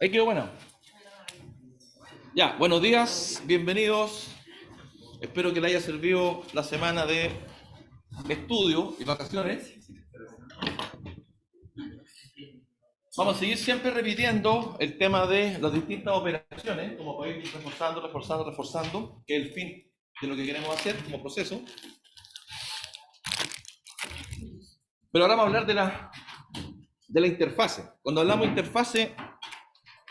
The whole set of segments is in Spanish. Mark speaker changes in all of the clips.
Speaker 1: Ahí quedó bueno. Ya, buenos días, bienvenidos. Espero que le haya servido la semana de estudio y vacaciones. Vamos a seguir siempre repitiendo el tema de las distintas operaciones, como para ir reforzando, que es el fin de lo que queremos hacer como proceso. Pero ahora vamos a hablar de la interfase. Cuando hablamos de interfase,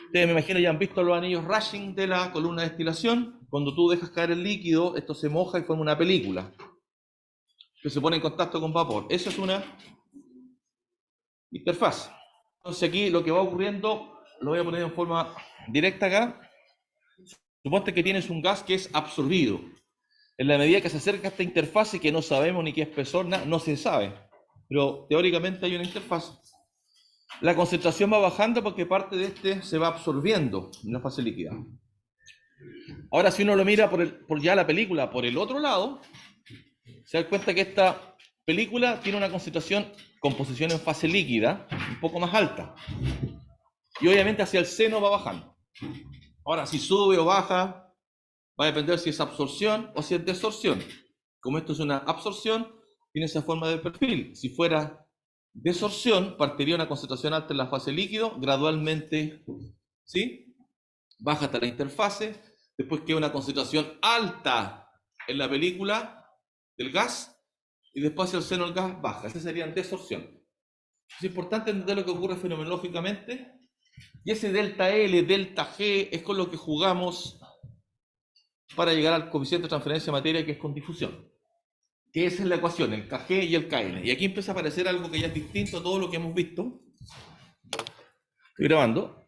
Speaker 1: ustedes me imagino ya han visto los anillos rushing de la columna de destilación. Cuando tú dejas caer el líquido, esto se moja y forma una película que se pone en contacto con vapor. Eso es una interfaz. Entonces aquí lo que va ocurriendo, lo voy a poner en forma directa acá. Suponte que tienes un gas que es absorbido. En la medida que se acerca a esta interfase, que no sabemos ni qué espesor, no se sabe, pero teóricamente hay una interfaz. La concentración va bajando porque parte de este se va absorbiendo en la fase líquida. Ahora, si uno lo mira por ya la película por el otro lado, se da cuenta que esta película tiene una composición en fase líquida un poco más alta. Y obviamente hacia el seno va bajando. Ahora, si sube o baja, va a depender si es absorción o si es desorción. Como esto es una absorción, tiene esa forma de perfil. Si fuera desorción, partiría una concentración alta en la fase líquido, gradualmente, ¿sí?, baja hasta la interfase, después queda una concentración alta en la película del gas, y después hacia el seno del gas baja. Esa sería desorción. Es importante entender lo que ocurre fenomenológicamente, y ese delta L, delta G, es con lo que jugamos para llegar al coeficiente de transferencia de materia, que es con difusión. Que esa es la ecuación, el Kg y el Kn. Y aquí empieza a aparecer algo que ya es distinto a todo lo que hemos visto. Estoy grabando.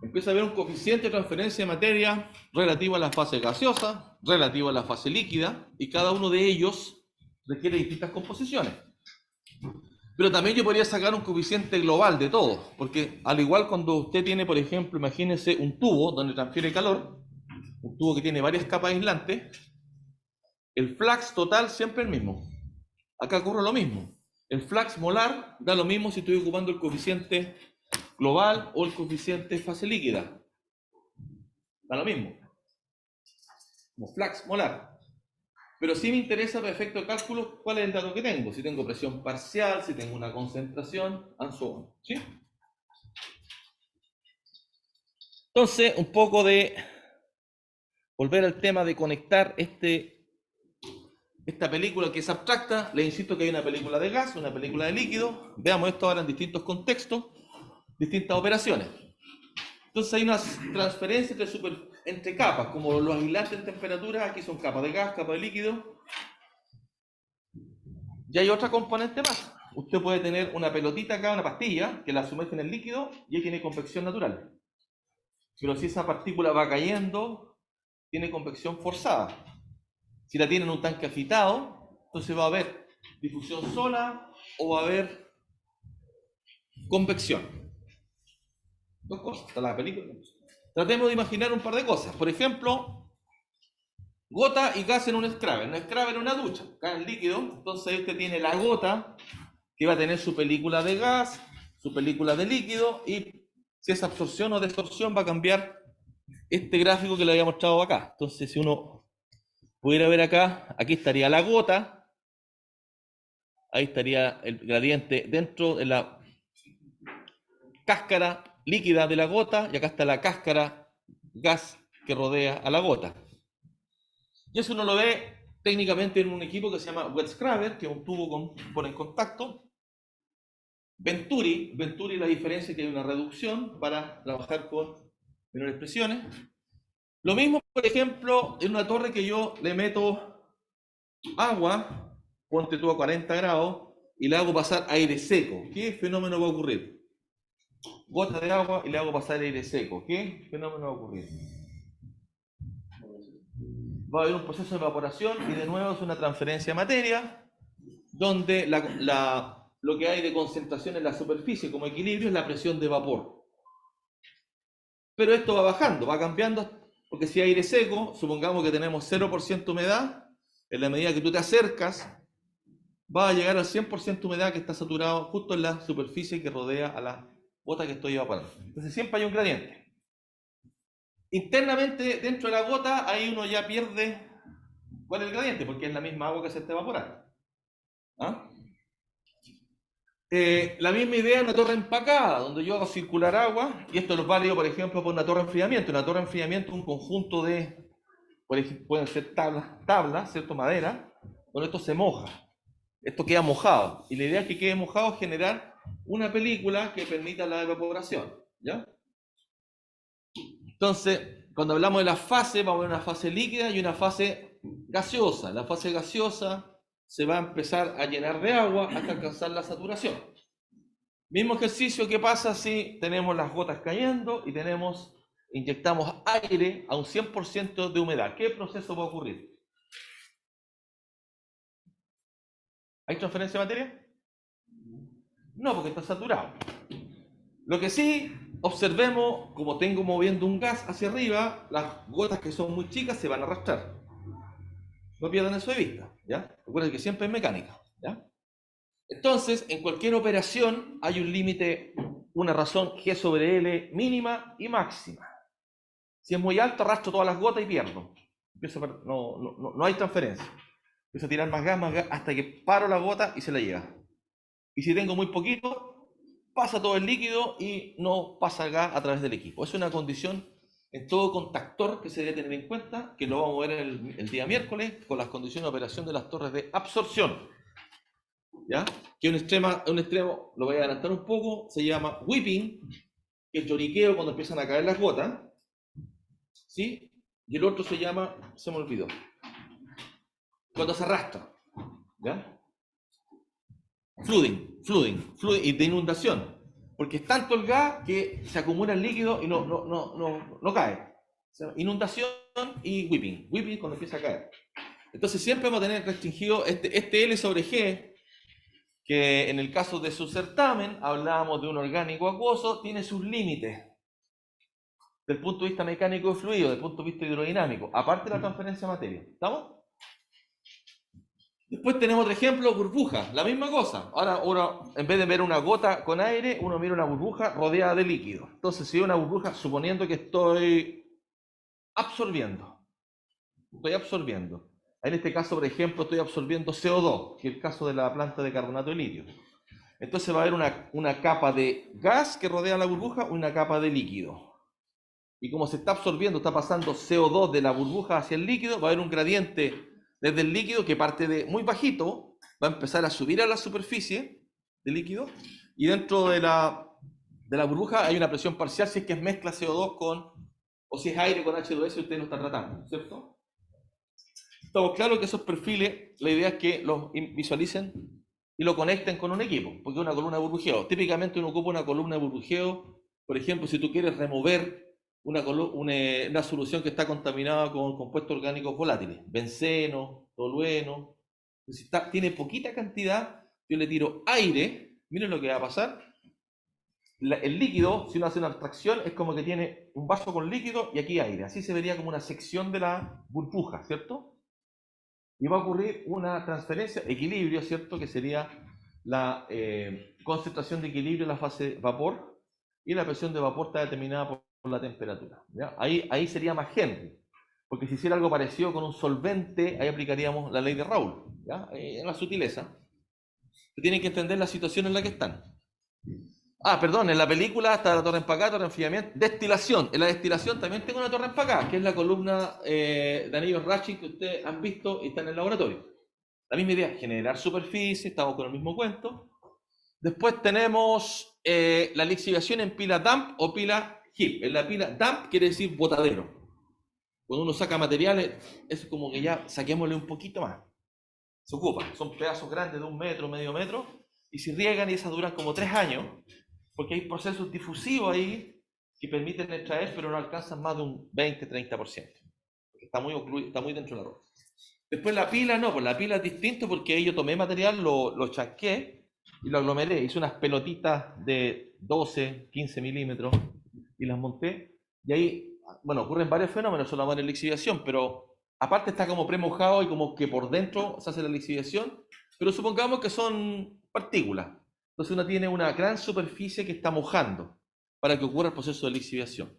Speaker 1: Empieza a haber un coeficiente de transferencia de materia relativo a la fase gaseosa, relativo a la fase líquida, y cada uno de ellos requiere distintas composiciones. Pero también yo podría sacar un coeficiente global de todo, porque al igual cuando usted tiene, por ejemplo, imagínese un tubo donde transfiere calor, un tubo que tiene varias capas aislantes, el flux total siempre es el mismo. Acá ocurre lo mismo. El flux molar da lo mismo si estoy ocupando el coeficiente global o el coeficiente fase líquida. Da lo mismo. Como flux molar. Pero sí me interesa para efecto de cálculo cuál es el dato que tengo. Si tengo presión parcial, si tengo una concentración, and so on. ¿Sí? Entonces, un poco de volver al tema de conectar esta película que es abstracta. Les insisto que hay una película de gas, una película de líquido. Veamos esto ahora en distintos contextos, distintas operaciones. Entonces hay unas transferencias entre capas, como los aislantes en temperatura. Aquí son capas de gas, capas de líquido. Y hay otra componente más. Usted puede tener una pelotita acá, una pastilla, que la sumerge en el líquido y ahí tiene convección natural. Pero si esa partícula va cayendo, tiene convección forzada. Si la tiene en un tanque agitado, entonces va a haber difusión sola o va a haber convección. Dos cosas, está la película. Tratemos de imaginar un par de cosas. Por ejemplo, gota y gas en un scrubber. Un scrubber en una ducha, cae el líquido. Entonces usted tiene la gota que va a tener su película de gas, su película de líquido, y si es absorción o desorción va a cambiar este gráfico que le había mostrado acá. Entonces, si uno pudiera ver acá, aquí estaría la gota, ahí estaría el gradiente dentro de la cáscara líquida de la gota, y acá está la cáscara gas que rodea a la gota. Y eso uno lo ve técnicamente en un equipo que se llama wet scrubber, que es un tubo en contacto. Venturi, la diferencia es que hay una reducción para trabajar con menores presiones. Lo mismo, por ejemplo, en una torre que yo le meto agua, ponte tú a 40 grados, y le hago pasar aire seco. ¿Qué fenómeno va a ocurrir? Gota de agua y le hago pasar aire seco. ¿Qué fenómeno va a ocurrir? Va a haber un proceso de evaporación y de nuevo es una transferencia de materia, donde lo que hay de concentración en la superficie como equilibrio es la presión de vapor. Pero esto va bajando, va cambiando, porque si hay aire seco, supongamos que tenemos 0% humedad, en la medida que tú te acercas, va a llegar al 100% humedad que está saturado justo en la superficie que rodea a la gota que estoy evaporando. Entonces siempre hay un gradiente. Internamente, dentro de la gota, ahí uno ya pierde cuál es el gradiente, porque es la misma agua que se está evaporando. ¿Ah? La misma idea en una torre empacada, donde yo hago circular agua, y esto es válido, por ejemplo, por una torre de enfriamiento. Una torre de enfriamiento es un conjunto de, por ejemplo, pueden ser tablas, ¿cierto? Madera, donde esto se moja. Esto queda mojado. Y la idea es que quede mojado es generar una película que permita la evaporación. ¿Ya? Entonces, cuando hablamos de la fase, vamos a ver una fase líquida y una fase gaseosa. La fase gaseosa se va a empezar a llenar de agua hasta alcanzar la saturación. Mismo ejercicio que pasa si tenemos las gotas cayendo y inyectamos aire a un 100% de humedad. ¿Qué proceso va a ocurrir? ¿Hay transferencia de materia? No, porque está saturado. Lo que sí, observemos, como tengo moviendo un gas hacia arriba, las gotas que son muy chicas se van a arrastrar. No pierdan eso de vista, ¿ya? Recuerden que siempre es mecánica, ¿ya? Entonces, en cualquier operación hay un límite, una razón G sobre L mínima y máxima. Si es muy alto, arrastro todas las gotas y pierdo. No hay transferencia. Empiezo a tirar más gas, hasta que paro la gota y se la lleva. Y si tengo muy poquito, pasa todo el líquido y no pasa el gas a través del equipo. Es una condición en todo contactor que se debe tener en cuenta, que lo vamos a ver el día miércoles con las condiciones de operación de las torres de absorción. ¿Ya? Que un extremo, lo voy a adelantar un poco, se llama whipping, que es lloriqueo cuando empiezan a caer las gotas, ¿sí? Y el otro se llama, se me olvidó, cuando se arrastra, ¿ya? Flooding, y de inundación, porque es tanto el gas que se acumula el líquido y no cae. O sea, inundación y whipping cuando empieza a caer. Entonces siempre vamos a tener restringido este L sobre G, que en el caso de su certamen, hablábamos de un orgánico acuoso, tiene sus límites, del punto de vista mecánico de fluido, del punto de vista hidrodinámico, aparte de la transferencia de materia. ¿Estamos? Después tenemos otro ejemplo, burbuja, la misma cosa. Ahora uno, en vez de ver una gota con aire, uno mira una burbuja rodeada de líquido. Entonces, si veo una burbuja, suponiendo que estoy absorbiendo. En este caso, por ejemplo, estoy absorbiendo CO2, que es el caso de la planta de carbonato de litio. Entonces va a haber una capa de gas que rodea la burbuja y una capa de líquido. Y como se está absorbiendo, está pasando CO2 de la burbuja hacia el líquido, va a haber un gradiente desde el líquido que parte de muy bajito, va a empezar a subir a la superficie del líquido, y dentro de la burbuja hay una presión parcial si es que es mezcla CO2 o si es aire con H2S, usted no está tratando, ¿cierto? Estamos claros que esos perfiles, la idea es que los visualicen y lo conecten con un equipo, porque es una columna de burbujeo. Típicamente uno ocupa una columna de burbujeo, por ejemplo, si tú quieres remover una solución que está contaminada con compuestos orgánicos volátiles, benceno, tolueno. Si tiene poquita cantidad, yo le tiro aire, miren lo que va a pasar. El líquido, si uno hace una abstracción, es como que tiene un vaso con líquido y aquí aire. Así se vería como una sección de la burbuja, ¿cierto? Y va a ocurrir una transferencia, equilibrio, ¿cierto? Que sería la concentración de equilibrio en la fase vapor, y la presión de vapor está determinada por la temperatura. ¿Ya? Ahí sería más Henry, porque si hiciera algo parecido con un solvente, ahí aplicaríamos la ley de Raoul, ¿ya? En la sutileza. Tienen que entender la situación en la que están. Perdón, en la película está la torre empacada, torre de enfriamiento, destilación. En la destilación también tengo una torre empacada, que es la columna de anillos Ratchet que ustedes han visto y está en el laboratorio. La misma idea, generar superficie, estamos con el mismo cuento. Después tenemos la lixiviación en pila dump o pila heap. En la pila dump quiere decir botadero. Cuando uno saca materiales, es como que ya saquémosle un poquito más. Se ocupa, son pedazos grandes de 1 metro, medio metro, y si riegan y esas duran como 3 años, porque hay procesos difusivos ahí que permiten extraer, pero no alcanzan más de un 20-30%. Porque está muy dentro de la roca. Después la pila no, pues la pila es distinto porque ahí yo tomé material, lo chanqué y lo aglomeré. Hice unas pelotitas de 12, 15 milímetros y las monté. Y ahí, bueno, ocurren varios fenómenos, solamente en la lixiviación, pero aparte está como premojado y como que por dentro se hace la lixiviación, pero supongamos que son partículas. Entonces uno tiene una gran superficie que está mojando. para que ocurra el proceso de lixiviación.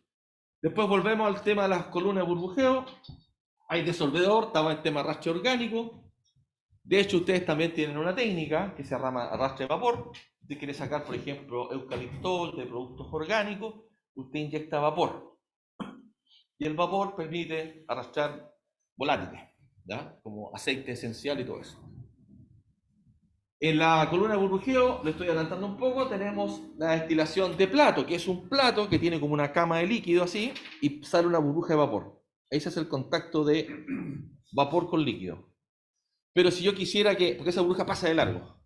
Speaker 1: Después volvemos al tema de las columnas de burbujeo. Hay disolvedor, estaba el tema arrastre orgánico. De hecho, ustedes también tienen una técnica que se llama arrastre de vapor. Usted quiere sacar, por ejemplo, eucaliptol de productos orgánicos, usted inyecta vapor. Y el vapor permite arrastrar volátiles, ¿ya? Como aceite esencial y todo eso. En la columna de burbujeo, le estoy adelantando un poco, tenemos la destilación de plato, que es un plato que tiene como una cama de líquido así, y sale una burbuja de vapor. Ahí se hace el contacto de vapor con líquido. Pero si yo quisiera que, porque esa burbuja pasa de largo,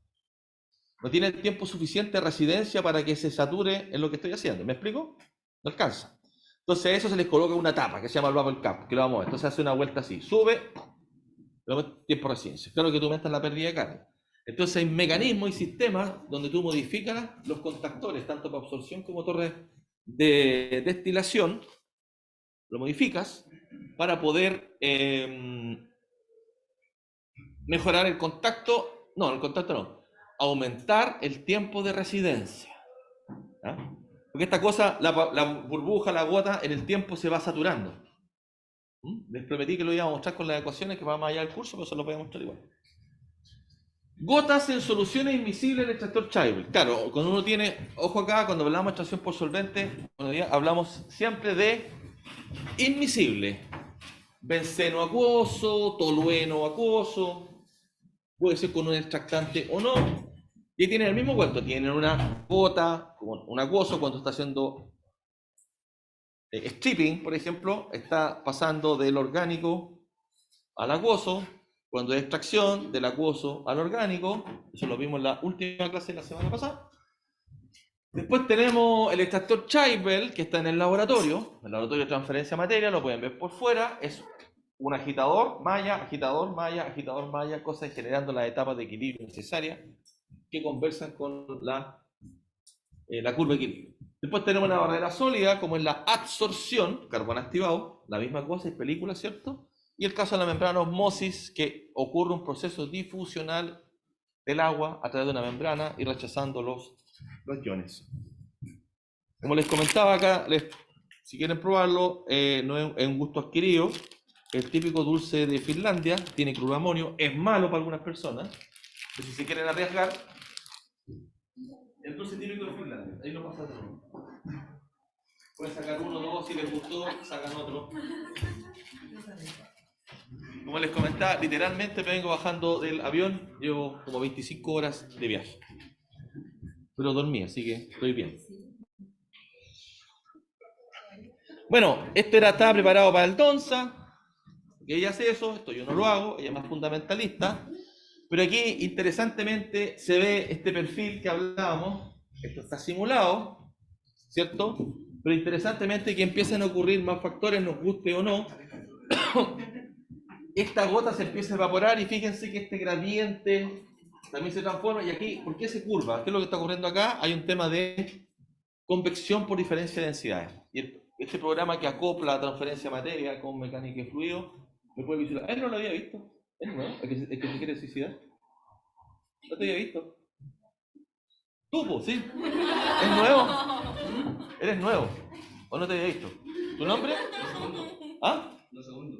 Speaker 1: no tiene el tiempo suficiente de residencia para que se sature en lo que estoy haciendo, ¿me explico? No alcanza. Entonces a eso se les coloca una tapa que se llama el bubble cap, que lo vamos a ver. Entonces hace una vuelta así, sube, tiempo de residencia. Claro que tú aumentas la pérdida de carga. Entonces hay mecanismos y sistemas donde tú modificas los contactores, tanto para absorción como torres de destilación, lo modificas para poder mejorar el contacto, aumentar el tiempo de residencia. ¿Ya? Porque esta cosa, la burbuja, la gota, en el tiempo se va saturando. Les prometí que lo iba a mostrar con las ecuaciones que va más allá del curso, pero se lo voy a mostrar igual. Gotas en soluciones admisibles en el extractor Chaibel. Claro, cuando uno tiene, ojo acá, cuando hablamos de extracción por solvente, hablamos siempre de admisible. Benceno acuoso, tolueno acuoso, puede ser con un extractante o no. Y tienen el mismo cuento, tienen una gota, un acuoso cuando está haciendo stripping, por ejemplo, está pasando del orgánico al acuoso. Cuando es extracción del acuoso al orgánico, eso lo vimos en la última clase de la semana pasada. Después tenemos el extractor Chaibel, que está en el laboratorio de transferencia de materia, lo pueden ver por fuera, es un agitador, malla, agitador, malla, agitador, malla, cosas generando las etapas de equilibrio necesarias que conversan con la curva de equilibrio. Después tenemos una barrera sólida, como es la adsorción, carbón activado, la misma cosa, es película, ¿cierto? Y el caso de la membrana osmosis, que ocurre un proceso difusional del agua a través de una membrana y rechazando los iones. Como les comentaba acá, si quieren probarlo, no es un gusto adquirido. El típico dulce de Finlandia tiene cloruro de amonio, es malo para algunas personas, pero si se quieren arriesgar, el dulce típico de Finlandia, ahí lo pasa todo. Pueden sacar uno, dos, si les gustó, sacan otro. Como les comentaba, literalmente vengo bajando del avión, llevo como 25 horas de viaje. Pero dormí, así que estoy bien. Bueno, estaba preparado para el Donza, que ella hace eso, esto yo no lo hago, ella es más fundamentalista. Pero aquí, interesantemente, se ve este perfil que hablábamos, esto está simulado, ¿cierto? Pero interesantemente que empiezan a ocurrir más factores, nos guste o no, esta gota se empieza a evaporar y fíjense que este gradiente también se transforma. Y aquí, ¿por qué se curva? ¿Qué es lo que está ocurriendo acá? Hay un tema de convección por diferencia de densidades. Y este programa que acopla transferencia de materia con mecánica de fluido, me puede visualizar. Él no lo había visto. ¿Es nuevo? ¿El que se quiere suicidar? ¿No te había visto? Tú, pues, sí. ¿Es nuevo? ¿Eres nuevo? ¿O no te había visto? ¿Tu nombre? ¿Ah? Lo segundo.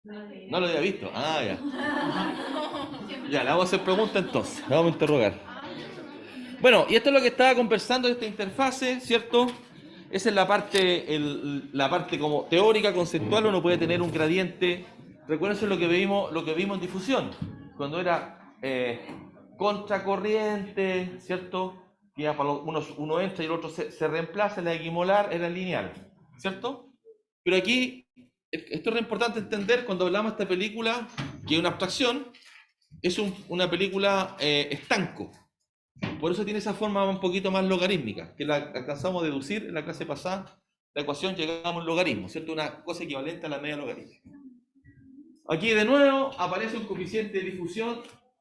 Speaker 1: No lo había visto. Ah, ya. Ya, le vamos a hacer preguntas entonces. Le vamos a interrogar. Bueno, y esto es lo que estaba conversando de esta interfase, ¿cierto? Esa es la parte como teórica, conceptual. Uno puede tener un gradiente. Recuerden lo que vimos en difusión. Cuando era contracorriente, ¿cierto? Que uno entra y el otro se reemplaza. La equimolar era lineal, ¿cierto? Pero aquí, esto es importante entender cuando hablamos de esta película, que es una abstracción, es una película estanco. Por eso tiene esa forma un poquito más logarítmica, que la alcanzamos a deducir en la clase pasada. La ecuación llegamos al logaritmo, ¿cierto? Una cosa equivalente a la media logarítmica. Aquí de nuevo aparece un coeficiente de difusión.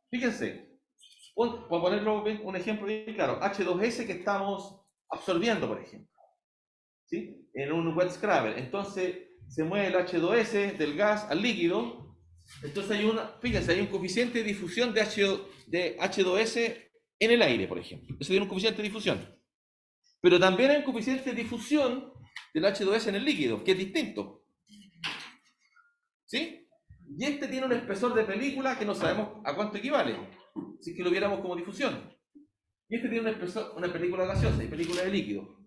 Speaker 1: Fíjense, para ponerlo un ejemplo bien claro, H2S que estamos absorbiendo, por ejemplo, ¿sí? En un wet scrubber. Entonces se mueve el H2S del gas al líquido. Entonces fíjense, hay un coeficiente de difusión de H2S en el aire, por ejemplo. Eso tiene un coeficiente de difusión. Pero también hay un coeficiente de difusión del H2S en el líquido, que es distinto. ¿Sí? Y este tiene un espesor de película que no sabemos a cuánto equivale, si es que lo viéramos como difusión. Y este tiene un espesor, una película gaseosa y película de líquido.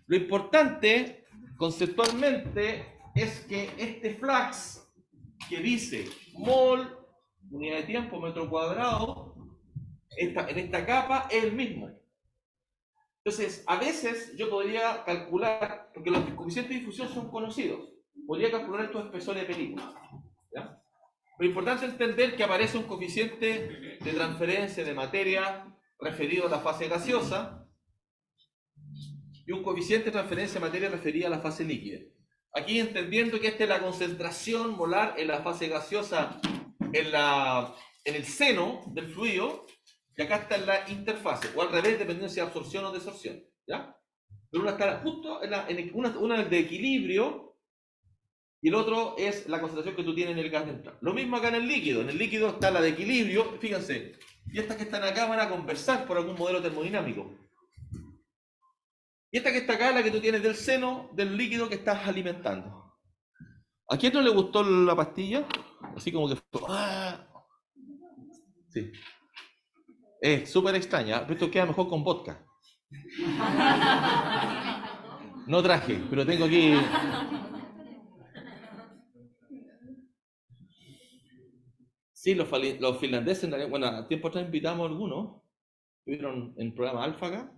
Speaker 1: Lo importante, conceptualmente, es que este flux que dice mol, unidad de tiempo, metro cuadrado, en esta capa es el mismo. Entonces, a veces yo podría calcular, porque los coeficientes de difusión son conocidos, podría calcular estos espesores de película. ¿Ya? Lo importante es entender que aparece un coeficiente de transferencia de materia referido a la fase gaseosa y un coeficiente de transferencia de materia referido a la fase líquida. Aquí entendiendo que esta es la concentración molar en la fase gaseosa en el seno del fluido, y acá está en la interfase, o al revés, dependiendo si es absorción o desorción. ¿Ya? Pero una está justo una es de equilibrio y el otro es la concentración que tú tienes en el gas neutral. Lo mismo acá en el líquido. En el líquido está la de equilibrio, fíjense, y estas que están acá van a conversar por algún modelo termodinámico. Y esta que está acá es la que tú tienes del seno del líquido que estás alimentando. ¿A quién no le gustó la pastilla? Así como que fue... ¡Ah! Sí. Es súper extraña, pero esto queda mejor con vodka. No traje, pero tengo aquí... Sí, los finlandeses, bueno, a tiempo atrás invitamos a algunos, estuvieron en el programa Alpha acá,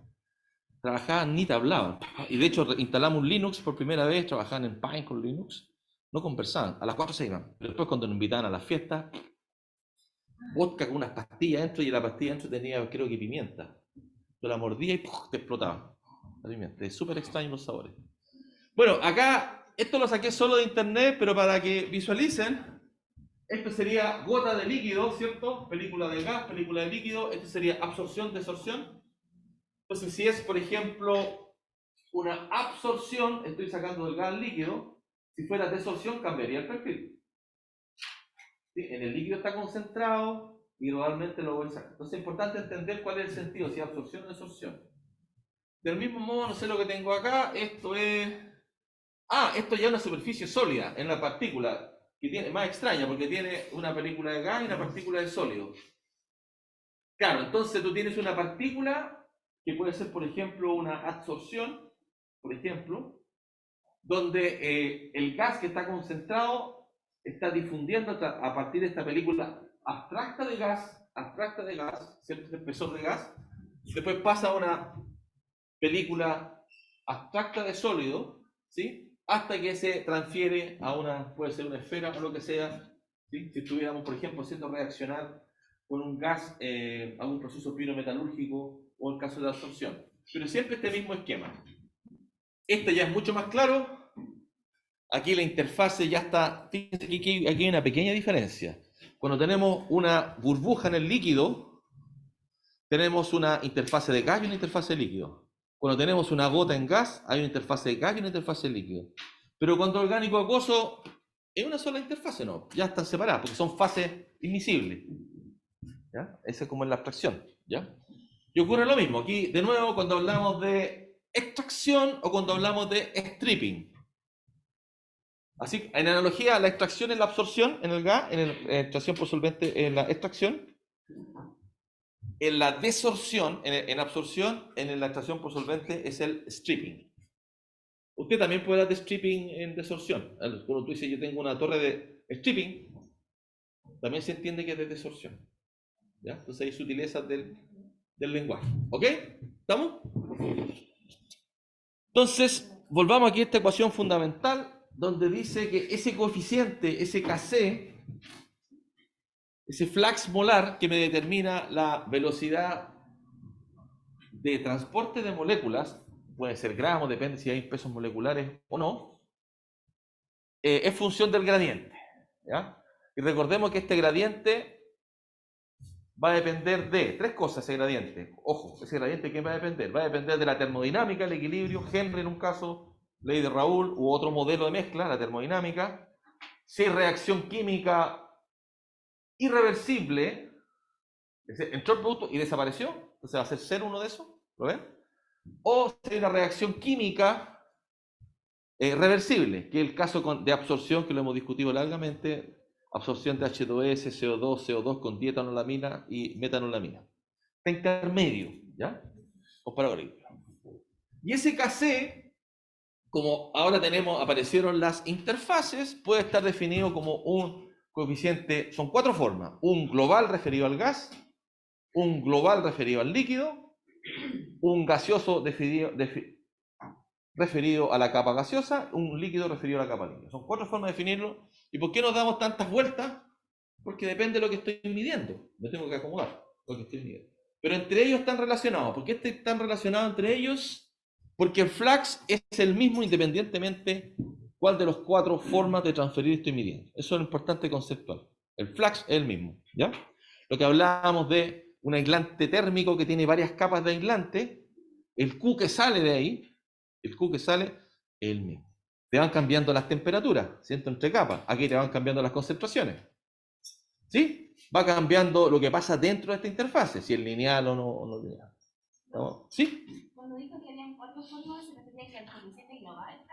Speaker 1: trabajaban ni tablaban. Y de hecho instalamos un Linux por primera vez, trabajaban en Pine con Linux, no conversaban, a las 4 se iban. Pero después cuando nos invitaban a las fiestas, vodka con unas pastillas dentro y la pastilla dentro tenía creo que pimienta. Tú la mordía y ¡puf! Te explotaba la pimienta. Es súper extraño los sabores. Bueno, acá esto lo saqué solo de internet, pero para que visualicen, esto sería gota de líquido, ¿cierto? Película de gas, película de líquido. Esto sería absorción, desorción. Entonces, si es, por ejemplo, una absorción, estoy sacando del gas al líquido. Si fuera desorción, cambiaría el perfil. ¿Sí? En el líquido está concentrado y gradualmente lo voy a sacar. Entonces, es importante entender cuál es el sentido, si es absorción o desorción. Del mismo modo, no sé lo que tengo acá. Esto es... esto ya es una superficie sólida en la partícula, que tiene más extraña, porque tiene una película de gas y una partícula de sólido. Claro, entonces tú tienes una partícula que puede ser, por ejemplo, una adsorción, por ejemplo, donde el gas que está concentrado está difundiendo a partir de esta película abstracta de gas, ¿cierto? Este espesor de gas, después pasa a una película abstracta de sólido, ¿sí? Hasta que se transfiere a una, puede ser una esfera o lo que sea, ¿sí? Si estuviéramos, por ejemplo, haciendo reaccionar con un gas a un proceso pirometalúrgico o el caso de absorción. Pero siempre este mismo esquema. Este ya es mucho más claro. Aquí la interfase ya está. Fíjense que aquí hay una pequeña diferencia. Cuando tenemos una burbuja en el líquido, tenemos una interfase de gas y una interfase de líquido. Cuando tenemos una gota en gas, hay una interfase de gas y una interfase de líquido. Pero cuando orgánico acuoso, es una sola interfase, no. Ya están separadas, porque son fases invisibles. ¿Ya? Esa es como en la abstracción. ¿Ya? Y ocurre lo mismo. Aquí, de nuevo, cuando hablamos de extracción o cuando hablamos de stripping. Así, en analogía, la extracción es la absorción en el gas, en la extracción por solvente en la extracción. En la desorción, en absorción, en la extracción por solvente es el stripping. Usted también puede dar de stripping en desorción. Cuando tú dices yo tengo una torre de stripping, también se entiende que es de desorción. ¿Ya? Entonces hay sutilezas del lenguaje. ¿Ok? ¿Estamos? Entonces, volvamos aquí a esta ecuación fundamental, donde dice que ese coeficiente, ese Kc, ese flux molar que me determina la velocidad de transporte de moléculas, puede ser gramos, depende si hay pesos moleculares o no, es función del gradiente. ¿Ya? Y recordemos que este gradiente va a depender de tres cosas, ese gradiente. Ojo, ese gradiente, ¿qué va a depender? Va a depender de la termodinámica, el equilibrio, Henry en un caso, ley de Raoult u otro modelo de mezcla, la termodinámica. Si hay reacción química irreversible, entró el producto y desapareció, entonces va a ser 0 uno de esos, ¿lo ven? o si hay una reacción química reversible, que es el caso de absorción que lo hemos discutido largamente, absorción de H2S, CO2, CO2 con dietanolamina y metanolamina. Está intermedio, ¿ya? Y ese KC, como ahora aparecieron las interfaces, puede estar definido como un coeficiente, son 4 formas: un global referido al gas, un global referido al líquido, un gaseoso referido a la capa gaseosa, un líquido referido a la capa líquida. Son 4 formas de definirlo. ¿Y por qué nos damos tantas vueltas? Porque depende de lo que estoy midiendo. Me tengo que acomodar lo que estoy midiendo. Pero entre ellos están relacionados. ¿Por qué están relacionados entre ellos? Porque el flux es el mismo independientemente cuál de las 4 formas de transferir estoy midiendo. Eso es lo importante conceptual. El flux es el mismo, ¿ya? Lo que hablábamos de un aislante térmico que tiene varias capas de aislante, el Q que sale de ahí, el Q que sale es el mismo. Te van cambiando las temperaturas, ¿cierto? Entre capas. Aquí te van cambiando las concentraciones. ¿Sí? Va cambiando lo que pasa dentro de esta interfase, si es lineal o no lineal. ¿No? ¿Sí?
Speaker 2: Cuando dijo que habían 4 formas, ¿se refería que al coeficiente global?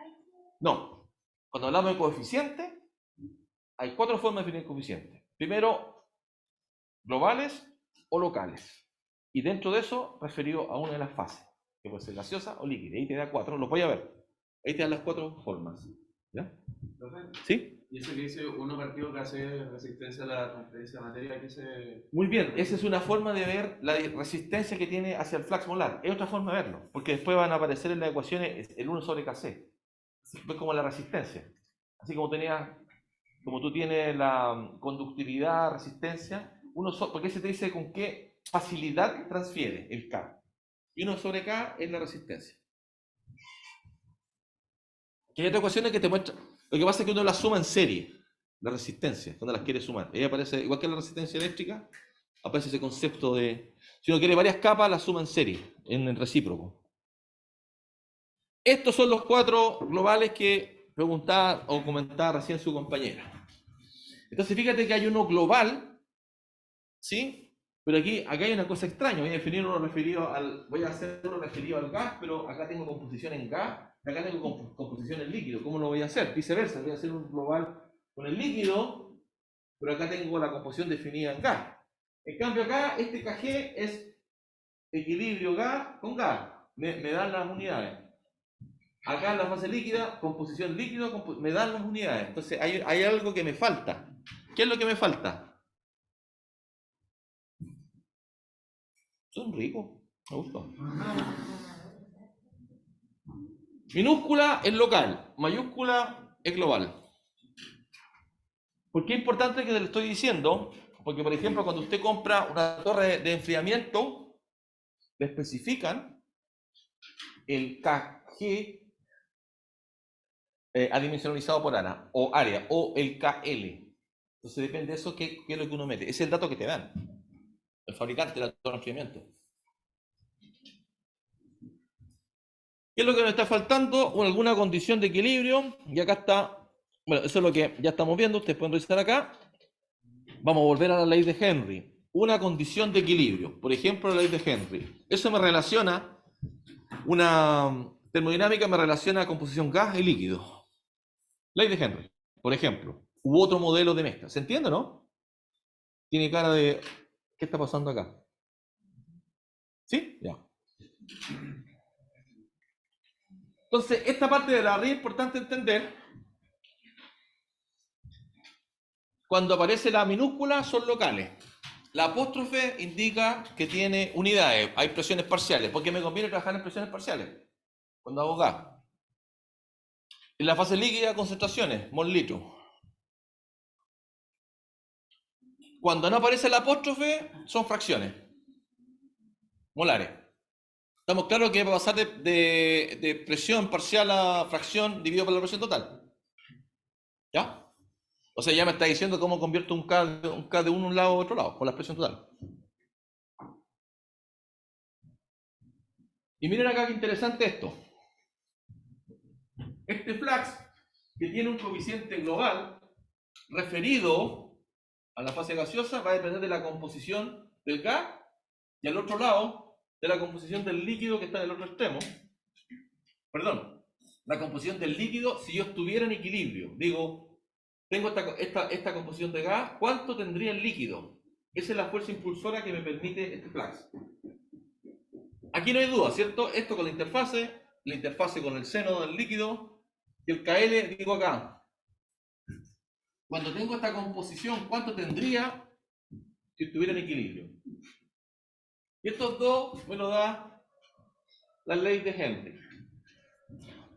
Speaker 1: No. Cuando hablamos de coeficiente, hay 4 formas de definir coeficiente. Primero, globales o locales. Y dentro de eso, referido a una de las fases, que puede ser gaseosa o líquida. Ahí te da 4, los voy a ver. Ahí te dan las 4 formas. ¿Ya? ¿Sí?
Speaker 3: Y eso que dice uno partido que hace resistencia a la transferencia de materia, que se...
Speaker 1: Muy bien, esa es una forma de ver la resistencia que tiene hacia el flux molar. Es otra forma de verlo, porque después van a aparecer en las ecuaciones el 1 sobre Kc. Es como la resistencia. Así como tú tienes la conductividad, resistencia, porque se te dice con qué facilidad transfiere el K. Y 1 sobre K es la resistencia. Que hay otras ecuaciones que te muestran. Lo que pasa es que uno las suma en serie, la resistencia, cuando las quiere sumar. Ella aparece, igual que la resistencia eléctrica, aparece ese concepto de, si uno quiere varias capas, las suma en serie, en el recíproco. Estos son los 4 globales que preguntaba o comentaba recién su compañera. Entonces fíjate que hay uno global, ¿sí? Pero acá hay una cosa extraña. Voy a definir voy a hacer uno referido al gas, pero acá tengo composición en gas, acá tengo composición en líquido. ¿Cómo lo voy a hacer? Viceversa, voy a hacer un global con el líquido, pero acá tengo la composición definida en gas. En cambio acá, este KG es equilibrio gas con gas. Me dan las unidades. Acá en la fase líquida, composición líquido, me dan las unidades. Entonces hay algo que me falta. ¿Qué es lo que me falta? Son ricos, me gustó. Minúscula es local, mayúscula es global. ¿Por qué es importante que te lo estoy diciendo? Porque, por ejemplo, cuando usted compra una torre de enfriamiento, le especifican el KG adimensionalizado por área, o el KL. Entonces depende de eso, qué es lo que uno mete. Ese es el dato que te dan el fabricante de la torre de enfriamiento. ¿Qué es lo que nos está faltando? Alguna condición de equilibrio. Y acá está, bueno, eso es lo que ya estamos viendo. Ustedes pueden revisar acá. Vamos a volver a la ley de Henry. Una condición de equilibrio. Por ejemplo, la ley de Henry. Eso me relaciona, una termodinámica me relaciona composición gas y líquido. Ley de Henry, por ejemplo. U otro modelo de mezcla. ¿Se entiende, no? Tiene cara de, ¿qué está pasando acá? ¿Sí? Ya. Entonces, esta parte de la ley es importante entender. Cuando aparece la minúscula, son locales. La apóstrofe indica que tiene unidades, hay presiones parciales. ¿Por qué me conviene trabajar en presiones parciales? Cuando hago gas. En la fase líquida, concentraciones, mol litro. Cuando no aparece la apóstrofe, son fracciones, molares. ¿Estamos claros que va a pasar de presión parcial a fracción dividido por la presión total? ¿Ya? O sea, ya me está diciendo cómo convierto un K de un lado a otro lado, con la presión total. Y miren acá qué interesante esto. Este flux, que tiene un coeficiente global referido a la fase gaseosa, va a depender de la composición del gas, y al otro lado de la composición del líquido que está en el otro extremo. Perdón, la composición del líquido si yo estuviera en equilibrio. Digo, tengo esta composición de gas, ¿cuánto tendría el líquido? Esa es la fuerza impulsora que me permite este flux. Aquí no hay duda, ¿cierto? Esto con la interfase con el seno del líquido, y el KL, digo acá. Cuando tengo esta composición, ¿cuánto tendría si estuviera en equilibrio? Y estos dos me lo da la ley de Henry.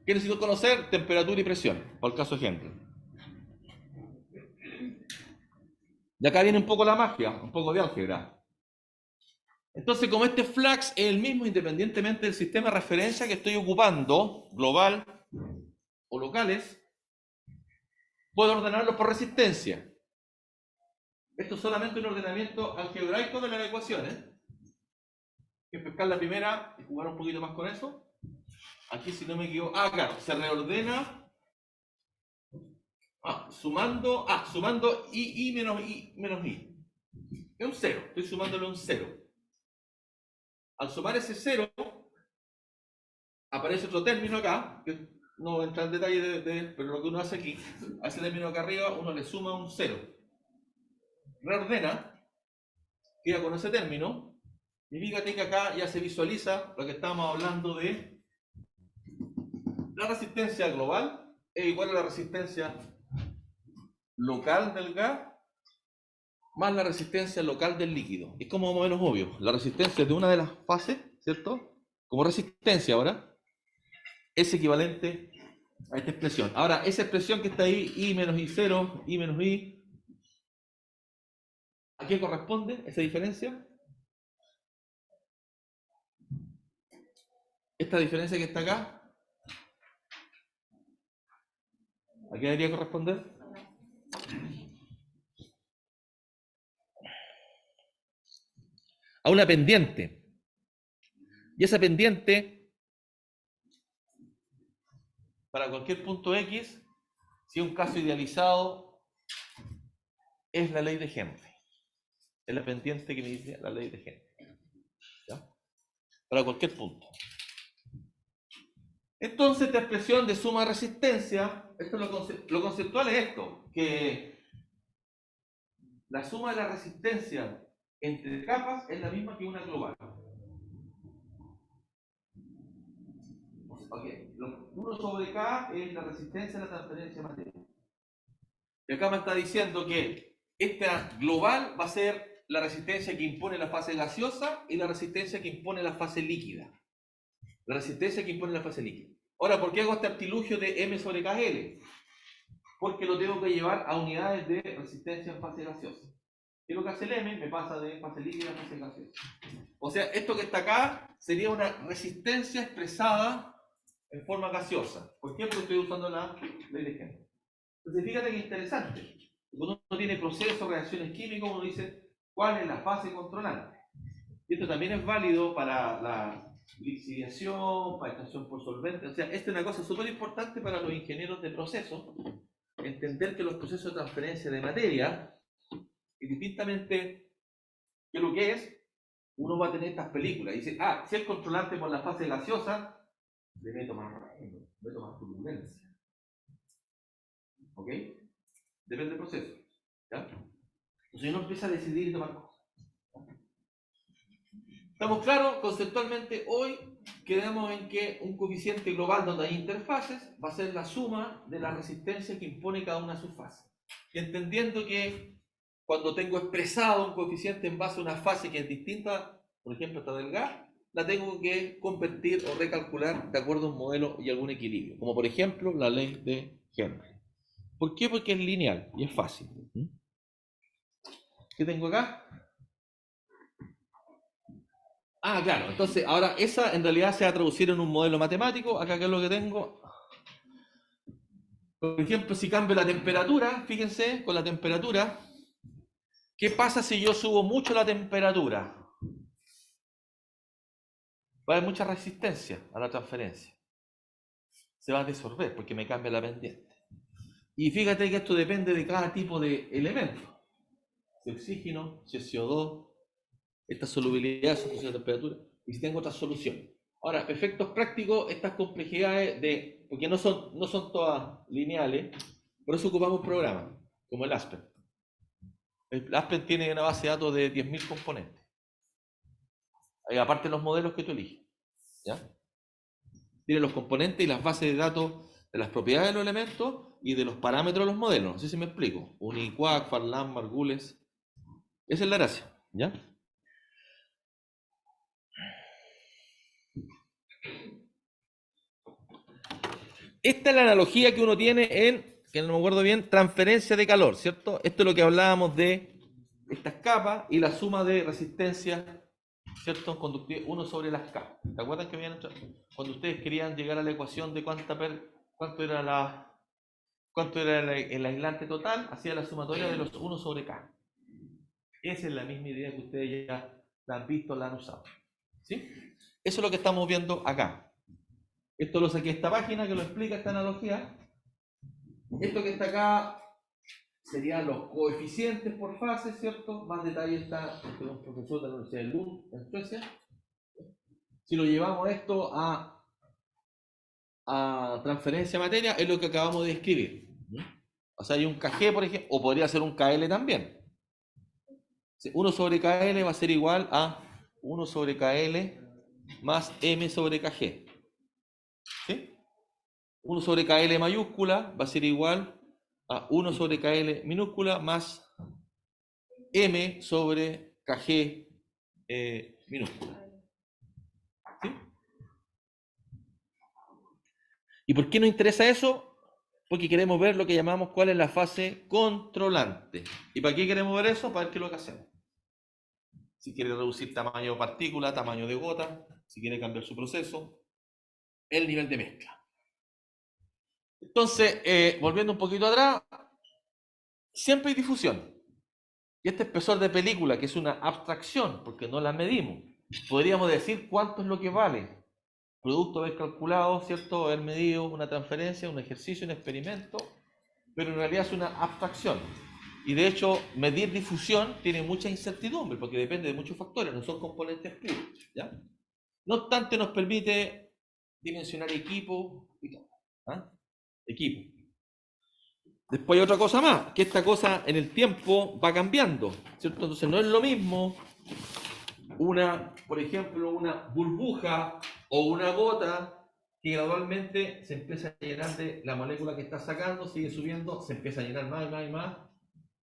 Speaker 1: ¿Qué necesito conocer? Temperatura y presión, por el caso de Henry. Y acá viene un poco la magia, un poco de álgebra. Entonces, como este flux es el mismo independientemente del sistema de referencia que estoy ocupando, global o locales, puedo ordenarlo por resistencia. Esto es solamente un ordenamiento algebraico de las ecuaciones. Hay que pescar la primera y jugar un poquito más con eso. Aquí, si no me equivoco, claro, se reordena sumando I menos I. Es un cero, estoy sumándole un cero. Al sumar ese cero, aparece otro término acá, que no voy a entrar en detalle pero lo que uno hace aquí, a ese término acá arriba, uno le suma un cero. Reordena, queda con ese término, y fíjate que acá ya se visualiza lo que estábamos hablando de la resistencia global es igual a la resistencia local del gas más la resistencia local del líquido. Es como más o menos obvio. La resistencia de una de las fases, ¿cierto? Como resistencia ahora, es equivalente a esta expresión. Ahora, esa expresión que está ahí, I menos I0, I menos I, ¿a qué corresponde esa diferencia? Esta diferencia que está acá, ¿a qué debería corresponder? A una pendiente. Y esa pendiente, para cualquier punto X, si es un caso idealizado, es la ley de Henry. Es la pendiente que me dice la ley de Henry. ¿Ya? Para cualquier punto. Entonces, esta expresión de suma resistencia, lo conceptual es esto, que la suma de la resistencia entre capas es la misma que una global. Okay. 1 sobre K es la resistencia a la transferencia de materia. Y acá me está diciendo que esta global va a ser la resistencia que impone la fase gaseosa y la resistencia que impone la fase líquida. La resistencia que impone la fase líquida. Ahora, ¿por qué hago este artilugio de M sobre KL? Porque lo tengo que llevar a unidades de resistencia en fase gaseosa. ¿Qué es lo que hace el M? Me pasa de fase líquida a fase gaseosa. O sea, esto que está acá sería una resistencia expresada en forma gaseosa. ¿Por qué? Porque estoy usando la ley de Henry. Entonces, fíjate que interesante. Cuando uno tiene procesos, reacciones químicas, uno dice cuál es la fase controlante. Y esto también es válido para la lixiviación, para extracción por solvente. O sea, esta es una cosa súper importante para los ingenieros de procesos. Entender que los procesos de transferencia de materia, indistintamente que lo que es, uno va a tener estas películas. Y dice, si es controlante por la fase gaseosa, le meto más turbulencia. ¿Ok? Depende del proceso. ¿Ya? Entonces uno empieza a decidir y tomar cosas. ¿Estamos claros? Conceptualmente hoy quedamos en que un coeficiente global donde hay interfaces va a ser la suma de la resistencia que impone cada una de sus fases. Y entendiendo que cuando tengo expresado un coeficiente en base a una fase que es distinta, por ejemplo esta del gas, la tengo que convertir o recalcular de acuerdo a un modelo y algún equilibrio. Como por ejemplo la ley de Henry. ¿Por qué? Porque es lineal y es fácil. ¿Qué tengo acá? Claro, entonces ahora esa en realidad se va a traducir en un modelo matemático. Acá, ¿qué es lo que tengo? Por ejemplo, si cambio la temperatura, fíjense, con la temperatura, ¿qué pasa si yo subo mucho la temperatura? Va a haber mucha resistencia a la transferencia. Se va a desorber porque me cambia la pendiente. Y fíjate que esto depende de cada tipo de elemento. Si es oxígeno, si es CO2, esta solubilidad, su función de temperatura. y si tengo otra solución. Ahora, efectos prácticos, estas complejidades porque no son todas lineales, por eso ocupamos programas, como el Aspen. El Aspen tiene una base de datos de 10.000 componentes. Aparte de los modelos que tú eliges. ¿Ya? Tiene los componentes y las bases de datos de las propiedades de los elementos y de los parámetros de los modelos. No sé si me explico. Uniquac, Farland, Margules. Esa es la gracia. ¿Ya? Esta es la analogía que uno tiene que no me acuerdo bien, transferencia de calor, ¿cierto? Esto es lo que hablábamos de estas capas y la suma de resistencia, ¿cierto? Conductividad, 1 sobre las capas. ¿Te acuerdan que habían hecho? Cuando ustedes querían llegar a la ecuación de cuánto era el aislante total, hacía la sumatoria de los 1 sobre K. Esa es la misma idea que ustedes ya la han visto, la han usado. ¿Sí? Eso es lo que estamos viendo acá. Esto lo saqué de esta página que lo explica esta analogía. Esto que está acá serían los coeficientes por fase, ¿cierto? Más detalle está un profesor de la Universidad de Lund, en Suecia. Si lo llevamos esto a transferencia de materia, es lo que acabamos de escribir. O sea, hay un KG, por ejemplo, o podría ser un KL también. 1 sobre KL va a ser igual a 1 sobre KL más M sobre KG. ¿Sí? 1 sobre KL mayúscula va a ser igual a 1 sobre KL minúscula más M sobre KG minúscula. ¿Sí? ¿Y por qué nos interesa eso? Porque queremos ver lo que llamamos cuál es la fase controlante. ¿Y para qué queremos ver eso? Para ver qué es lo que hacemos. Si quiere reducir tamaño de partícula, tamaño de gota, si quiere cambiar su proceso, el nivel de mezcla. Entonces, volviendo un poquito atrás, siempre hay difusión. Y este espesor de película, que es una abstracción, porque no la medimos, podríamos decir cuánto es lo que vale. Producto haber calculado, ¿cierto? Haber medido una transferencia, un ejercicio, un experimento, pero en realidad es una abstracción. Y de hecho, medir difusión tiene mucha incertidumbre, porque depende de muchos factores, no son componentes puros, ¿ya? No obstante, nos permite dimensionar equipo y todo. ¿Ah? Equipo. Después hay otra cosa más, que esta cosa en el tiempo va cambiando, ¿cierto? Entonces no es lo mismo por ejemplo, una burbuja o una gota que gradualmente se empieza a llenar de la molécula que está sacando, sigue subiendo, se empieza a llenar más y más y más,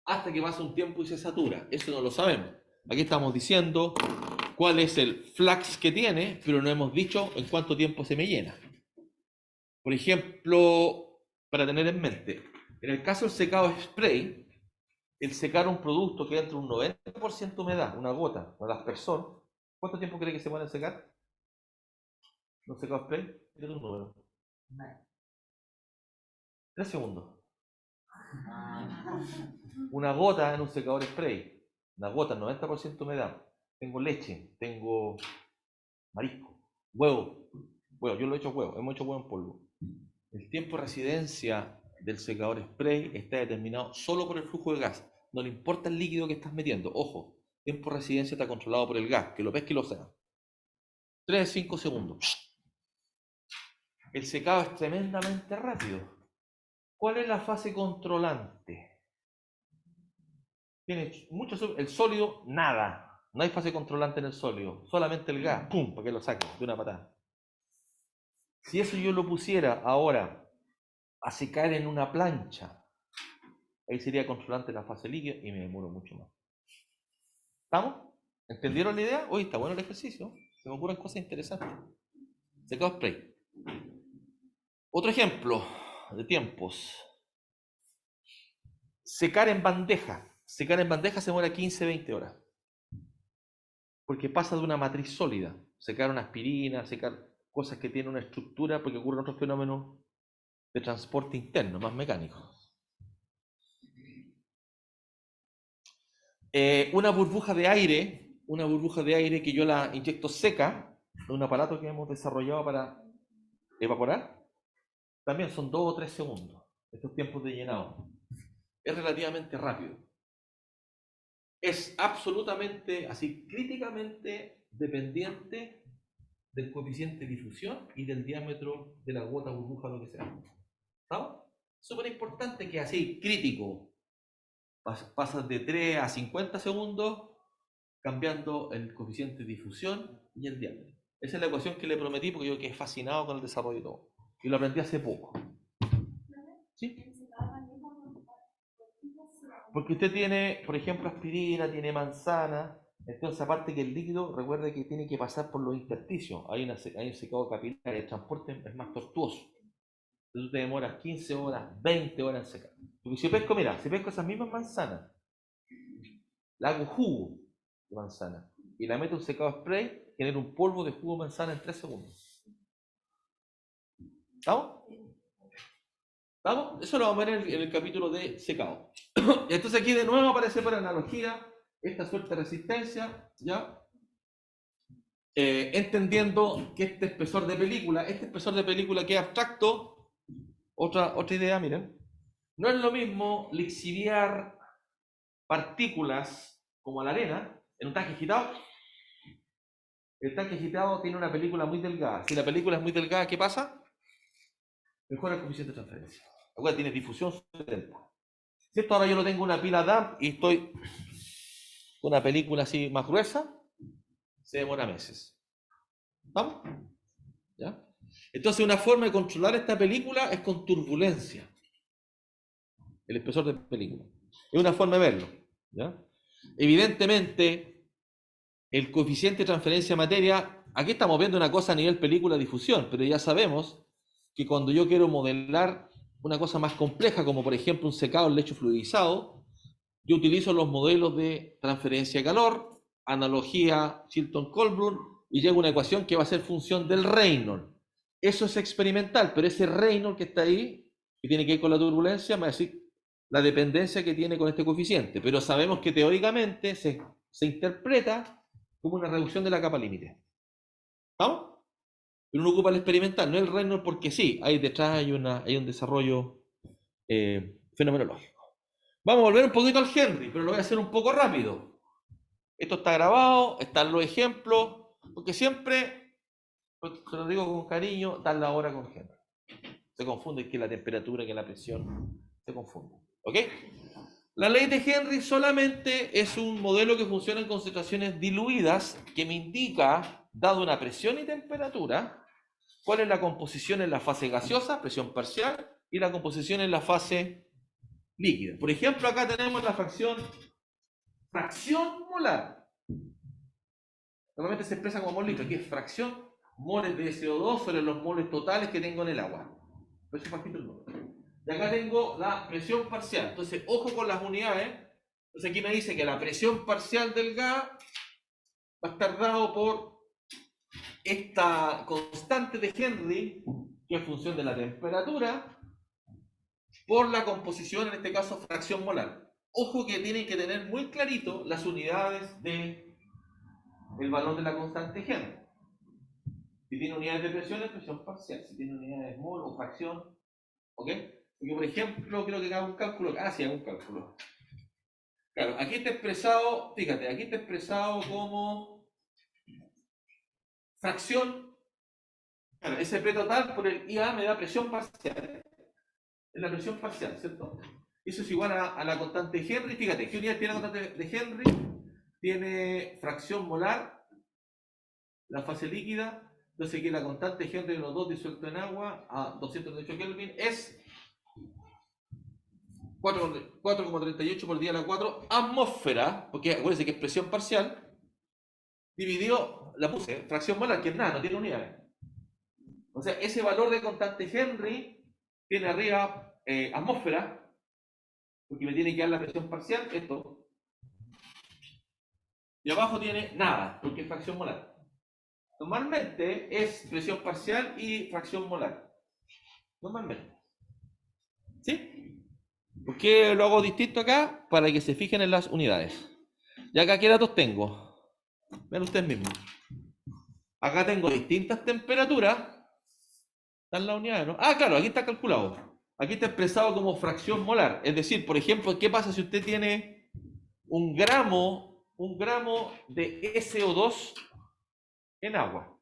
Speaker 1: hasta que pasa un tiempo y se satura. Eso no lo sabemos. Aquí estamos diciendo cuál es el flux que tiene, pero no hemos dicho en cuánto tiempo se me llena. Por ejemplo, para tener en mente, en el caso del secado spray, el secar un producto que entra un 90% de humedad, una gota, o el aspersor, ¿cuánto tiempo cree que se puede secar? ¿Un secado spray? Tiene un número. 3 segundos. Una gota en un secador spray, una gota, 90% de humedad. Tengo leche, tengo marisco, huevo. Yo lo he hecho huevo, hemos hecho huevo en polvo. El tiempo de residencia del secador spray está determinado solo por el flujo de gas. No le importa el líquido que estás metiendo. Ojo, tiempo de residencia está controlado por el gas, que lo pesque y lo saca. 3 a 5 segundos. El secado es tremendamente rápido. ¿Cuál es la fase controlante? Tiene mucho. El sólido, nada. No hay fase controlante en el sólido. Solamente el gas. ¡Pum! Para que lo saque de una patada. Si eso yo lo pusiera ahora a secar en una plancha, ahí sería controlante la fase líquida y me demoro mucho más. ¿Estamos? ¿Entendieron la idea? Hoy está bueno el ejercicio. Se me ocurren cosas interesantes. Secado spray. Otro ejemplo de tiempos. Secar en bandeja. Secar en bandeja se demora 15-20 horas. Porque pasa de una matriz sólida. Secar una aspirina, secar cosas que tienen una estructura, porque ocurren otros fenómenos de transporte interno, más mecánicos. Una burbuja de aire que yo la inyecto seca, de un aparato que hemos desarrollado para evaporar, también son 2 o 3 segundos, estos tiempos de llenado. Es relativamente rápido. Es absolutamente, así, críticamente dependiente del coeficiente de difusión y del diámetro de la gota, burbuja, lo que sea. ¿Estamos? Súper importante que así, crítico, pasas de 3 a 50 segundos cambiando el coeficiente de difusión y el diámetro. Esa es la ecuación que le prometí porque yo quedé fascinado con el desarrollo y todo. Y lo aprendí hace poco. ¿Sí? Porque usted tiene, por ejemplo, aspirina, tiene manzana. Entonces, aparte que el líquido, recuerde que tiene que pasar por los intersticios. Hay un secado capilar, el transporte es más tortuoso. Entonces, te demoras 15 horas, 20 horas en secar. Porque si pesco, mira, si pesco esas mismas manzanas, la hago jugo de manzana y la meto en un secado spray, genera un polvo de jugo de manzana en 3 segundos. ¿Estamos? ¿Estamos? Eso lo vamos a ver en el capítulo de secado. Entonces aquí de nuevo aparece por analogía esta suerte de resistencia, ¿ya? Entendiendo que este espesor de película que es abstracto, otra idea, miren, no es lo mismo lixiviar partículas como la arena en un tanque agitado. El tanque agitado tiene una película muy delgada. Si la película es muy delgada, ¿qué pasa? Mejora el coeficiente de transferencia. Ahora tiene difusión 70. Si esto ahora yo lo tengo una pila DAMP y estoy con una película así más gruesa, se demora meses. ¿Vamos? ¿Ya? Entonces una forma de controlar esta película es con turbulencia. El espesor de película. Es una forma de verlo. ¿Ya? Evidentemente, el coeficiente de transferencia de materia, aquí estamos viendo una cosa a nivel película-difusión, pero ya sabemos que cuando yo quiero modelar una cosa más compleja, como por ejemplo un secado en lecho fluidizado, yo utilizo los modelos de transferencia de calor, analogía Chilton-Colburn, y llego a una ecuación que va a ser función del Reynolds. Eso es experimental, pero ese Reynolds que está ahí, que tiene que ver con la turbulencia, me va a decir la dependencia que tiene con este coeficiente. Pero sabemos que teóricamente se interpreta como una reducción de la capa límite. ¿Estamos? Pero uno ocupa el experimental, no el Reynolds porque sí, ahí detrás hay un desarrollo fenomenológico. Vamos a volver un poquito al Henry, pero lo voy a hacer un poco rápido. Esto está grabado, están los ejemplos, porque siempre, se lo digo con cariño, dan la hora con Henry. Se confunde que la temperatura, que la presión, se confunde. ¿Ok? La ley de Henry solamente es un modelo que funciona en concentraciones diluidas que me indica, dado una presión y temperatura, cuál es la composición en la fase gaseosa, presión parcial, y la composición en la fase líquida. Por ejemplo, acá tenemos la fracción molar. Normalmente se expresa como mol litro, aquí es fracción moles de CO2 sobre los moles totales que tengo en el agua. Por eso bajito el número. Y acá tengo la presión parcial. Entonces, ojo con las unidades. Entonces aquí me dice que la presión parcial del gas va a estar dado por esta constante de Henry, que es función de la temperatura, por la composición, en este caso, fracción molar. Ojo que tienen que tener muy clarito las unidades del valor de la constante Henry. Si tiene unidades de presión, es presión parcial. Si tiene unidades de mol o fracción, ¿ok? Porque, por ejemplo, creo que haga un cálculo. Sí, hago un cálculo. Claro, aquí está expresado, fíjate, aquí está expresado como fracción. Claro, ese P total por el IA me da presión parcial. Es la presión parcial, ¿cierto? Eso es igual a la constante de Henry. Fíjate, ¿qué unidad tiene la constante de Henry? Tiene fracción molar, la fase líquida. Entonces aquí la constante de Henry de los dos disueltos en agua a 238 Kelvin es 4,38 por 10 a la 4 atmósfera, porque acuérdense que es presión parcial, dividió, la puse, fracción molar, que es nada, no tiene unidades. O sea, ese valor de constante Henry tiene arriba atmósfera, porque me tiene que dar la presión parcial, esto. Y abajo tiene nada, porque es fracción molar. Normalmente es presión parcial y fracción molar. Normalmente. ¿Sí? ¿Por qué lo hago distinto acá? Para que se fijen en las unidades. Y acá, ¿qué datos tengo? Vean ustedes mismos. Acá tengo distintas temperaturas. Están las unidades, ¿no? Claro, aquí está calculado. Aquí está expresado como fracción molar. Es decir, por ejemplo, ¿qué pasa si usted tiene un gramo de SO2 en agua?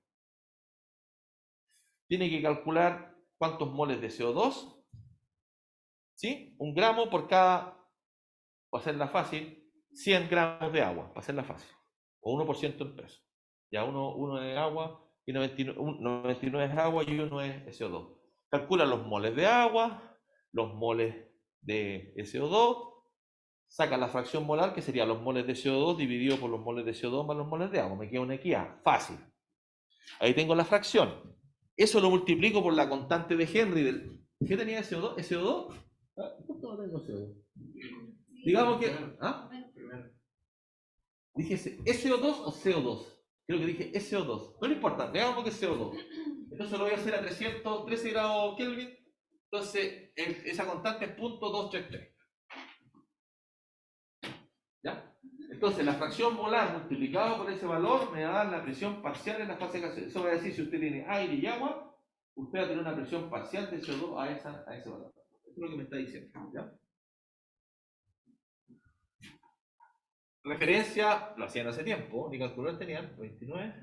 Speaker 1: tiene que calcular cuántos moles de CO2, ¿sí? 1 gramo por cada, para hacerla fácil, 100 gramos de agua, para hacerla fácil, o 1% en peso. Ya uno es agua, y 99 es agua y 1 es CO2. Calcula los moles de agua, los moles de CO2, saca la fracción molar, que sería los moles de CO2 dividido por los moles de CO2 más los moles de agua. Me queda una equidad, fácil. Ahí tengo la fracción. Eso lo multiplico por la constante de Henry del... ¿Qué tenía CO2? ¿SO2? ¿Cuánto no tengo CO2? Digamos que... ¿Ah?
Speaker 3: Primero.
Speaker 1: ¿Dije SO2 o CO2? Creo que dije SO2. No le importa, digamos que es CO2. Entonces lo voy a hacer a 313 grados Kelvin. Entonces esa constante es 0.233. ¿Ya? Entonces la fracción molar multiplicada por ese valor me va a dar la presión parcial en la fase gaseosa. Eso va a decir, si usted tiene aire y agua, usted va a tener una presión parcial de CO2 a ese valor. Eso es lo que me está diciendo. ¿Ya? Referencia, lo hacían hace tiempo, ni calculadores tenían, 29.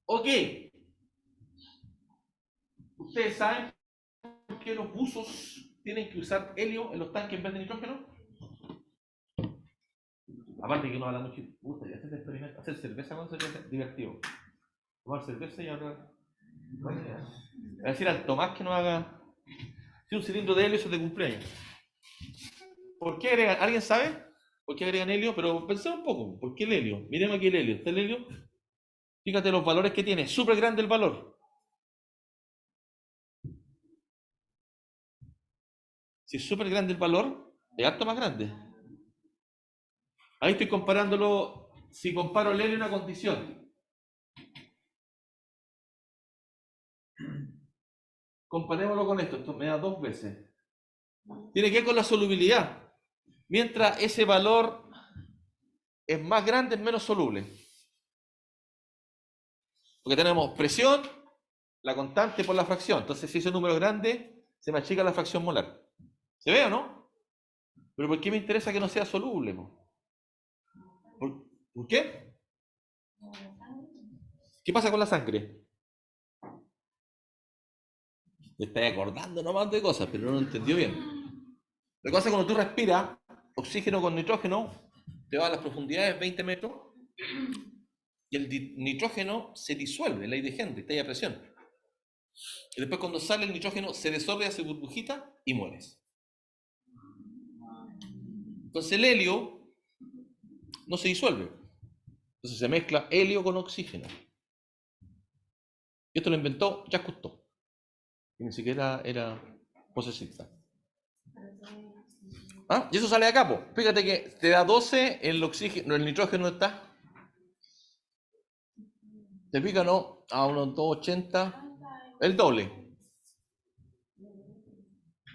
Speaker 1: Ok. ¿Ustedes saben por qué los buzos tienen que usar helio en los tanques en vez de nitrógeno? Aparte que uno habla mucho, gusta y hacer experimento, hacer cerveza con cerveza, divertido. Tomar cerveza y hablar. Bueno, a decir al Tomás que no haga. Si un cilindro de helio eso es de cumpleaños. ¿Por qué agregan? ¿Alguien sabe por qué agregan helio? Pero pensemos un poco, ¿por qué el helio? Miremos aquí el helio. ¿Está el helio? Fíjate los valores que tiene, súper grande el valor. Si es súper grande el valor, es harto más grande. Ahí estoy comparándolo, si comparo el helio en una condición. Comparémoslo con esto me da 2 veces. Tiene que ver con la solubilidad. Mientras ese valor es más grande, es menos soluble. Porque tenemos presión, la constante por la fracción. Entonces, si ese número es grande, se me achica la fracción molar. ¿Se ve o no? Pero ¿por qué me interesa que no sea soluble? ¿Por qué? ¿Qué pasa con la sangre? Me estoy acordando nomás de cosas, pero no lo entendió bien. Lo que pasa es que cuando tú respiras oxígeno con nitrógeno, te va a las profundidades 20 metros y el nitrógeno se disuelve, la ley de Henry, está ahí a presión. Y después cuando sale el nitrógeno se desorbe, hace burbujita y mueres. Entonces el helio no se disuelve. Entonces se mezcla helio con oxígeno. Y esto lo inventó Jacques Cousteau. Y ni siquiera era posesista. ¿Ah? Y eso sale de acá, po. Fíjate que te da 12, el oxígeno, el nitrógeno está. ¿Te fijas, no? A unos 280, el doble.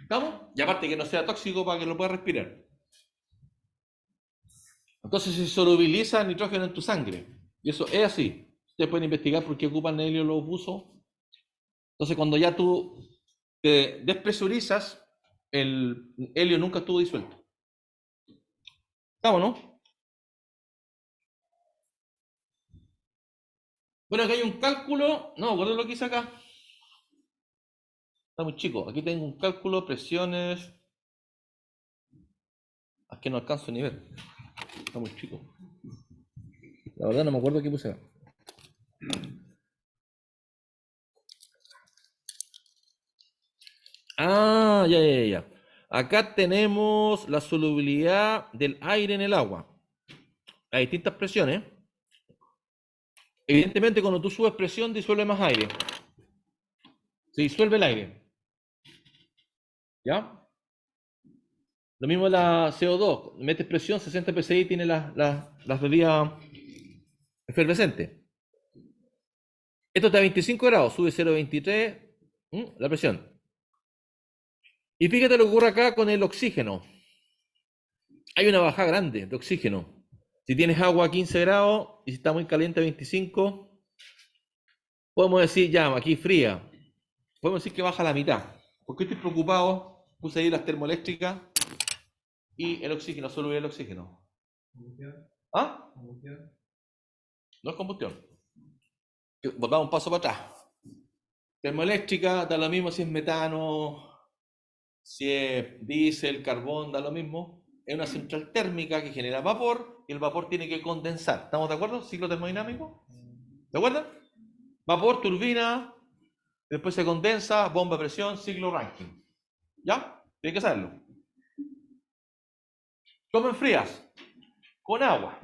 Speaker 1: ¿Estamos? Y aparte que no sea tóxico para que lo puedas respirar. Entonces se solubiliza el nitrógeno en tu sangre. Y eso es así. Ustedes pueden investigar por qué ocupan helio los buzos. Entonces cuando ya tú te despresurizas, el helio nunca estuvo disuelto. ¿Estamos, no? Bueno, acá hay un cálculo. No, ¿recuerdo lo que hice acá? Está muy chico. Aquí tengo un cálculo, presiones. Aquí no alcanzo ni ver. Está muy chico. La verdad no me acuerdo qué puse acá. Ah, ya. Acá tenemos la solubilidad del aire en el agua. A distintas presiones. Evidentemente, cuando tú subes presión, disuelve más aire. Se disuelve el aire. ¿Ya? Lo mismo la CO2. Metes presión, 60 psi tiene las bebidas efervescentes. Esto está a 25 grados, sube 0,23 la presión. Y fíjate lo que ocurre acá con el oxígeno. Hay una bajada grande de oxígeno. Si tienes agua a 15 grados y si está muy caliente a 25, podemos decir, ya, aquí fría. Podemos decir que baja a la mitad. ¿Por qué estoy preocupado? Puse ahí las termoeléctricas y el oxígeno, solo el oxígeno.
Speaker 3: ¿Combustión?
Speaker 1: ¿Ah?
Speaker 3: ¿Combustión?
Speaker 1: No es combustión. Volvamos un paso para atrás. Termoeléctrica, da lo mismo si es metano, si es diésel, carbón, da lo mismo. Es una central térmica que genera vapor y el vapor tiene que condensar. ¿Estamos de acuerdo? Ciclo termodinámico. ¿De acuerdo? Vapor, turbina, después se condensa, bomba a presión, ciclo Rankine. ¿Ya? Tienes que saberlo. ¿Cómo enfrías? Con agua.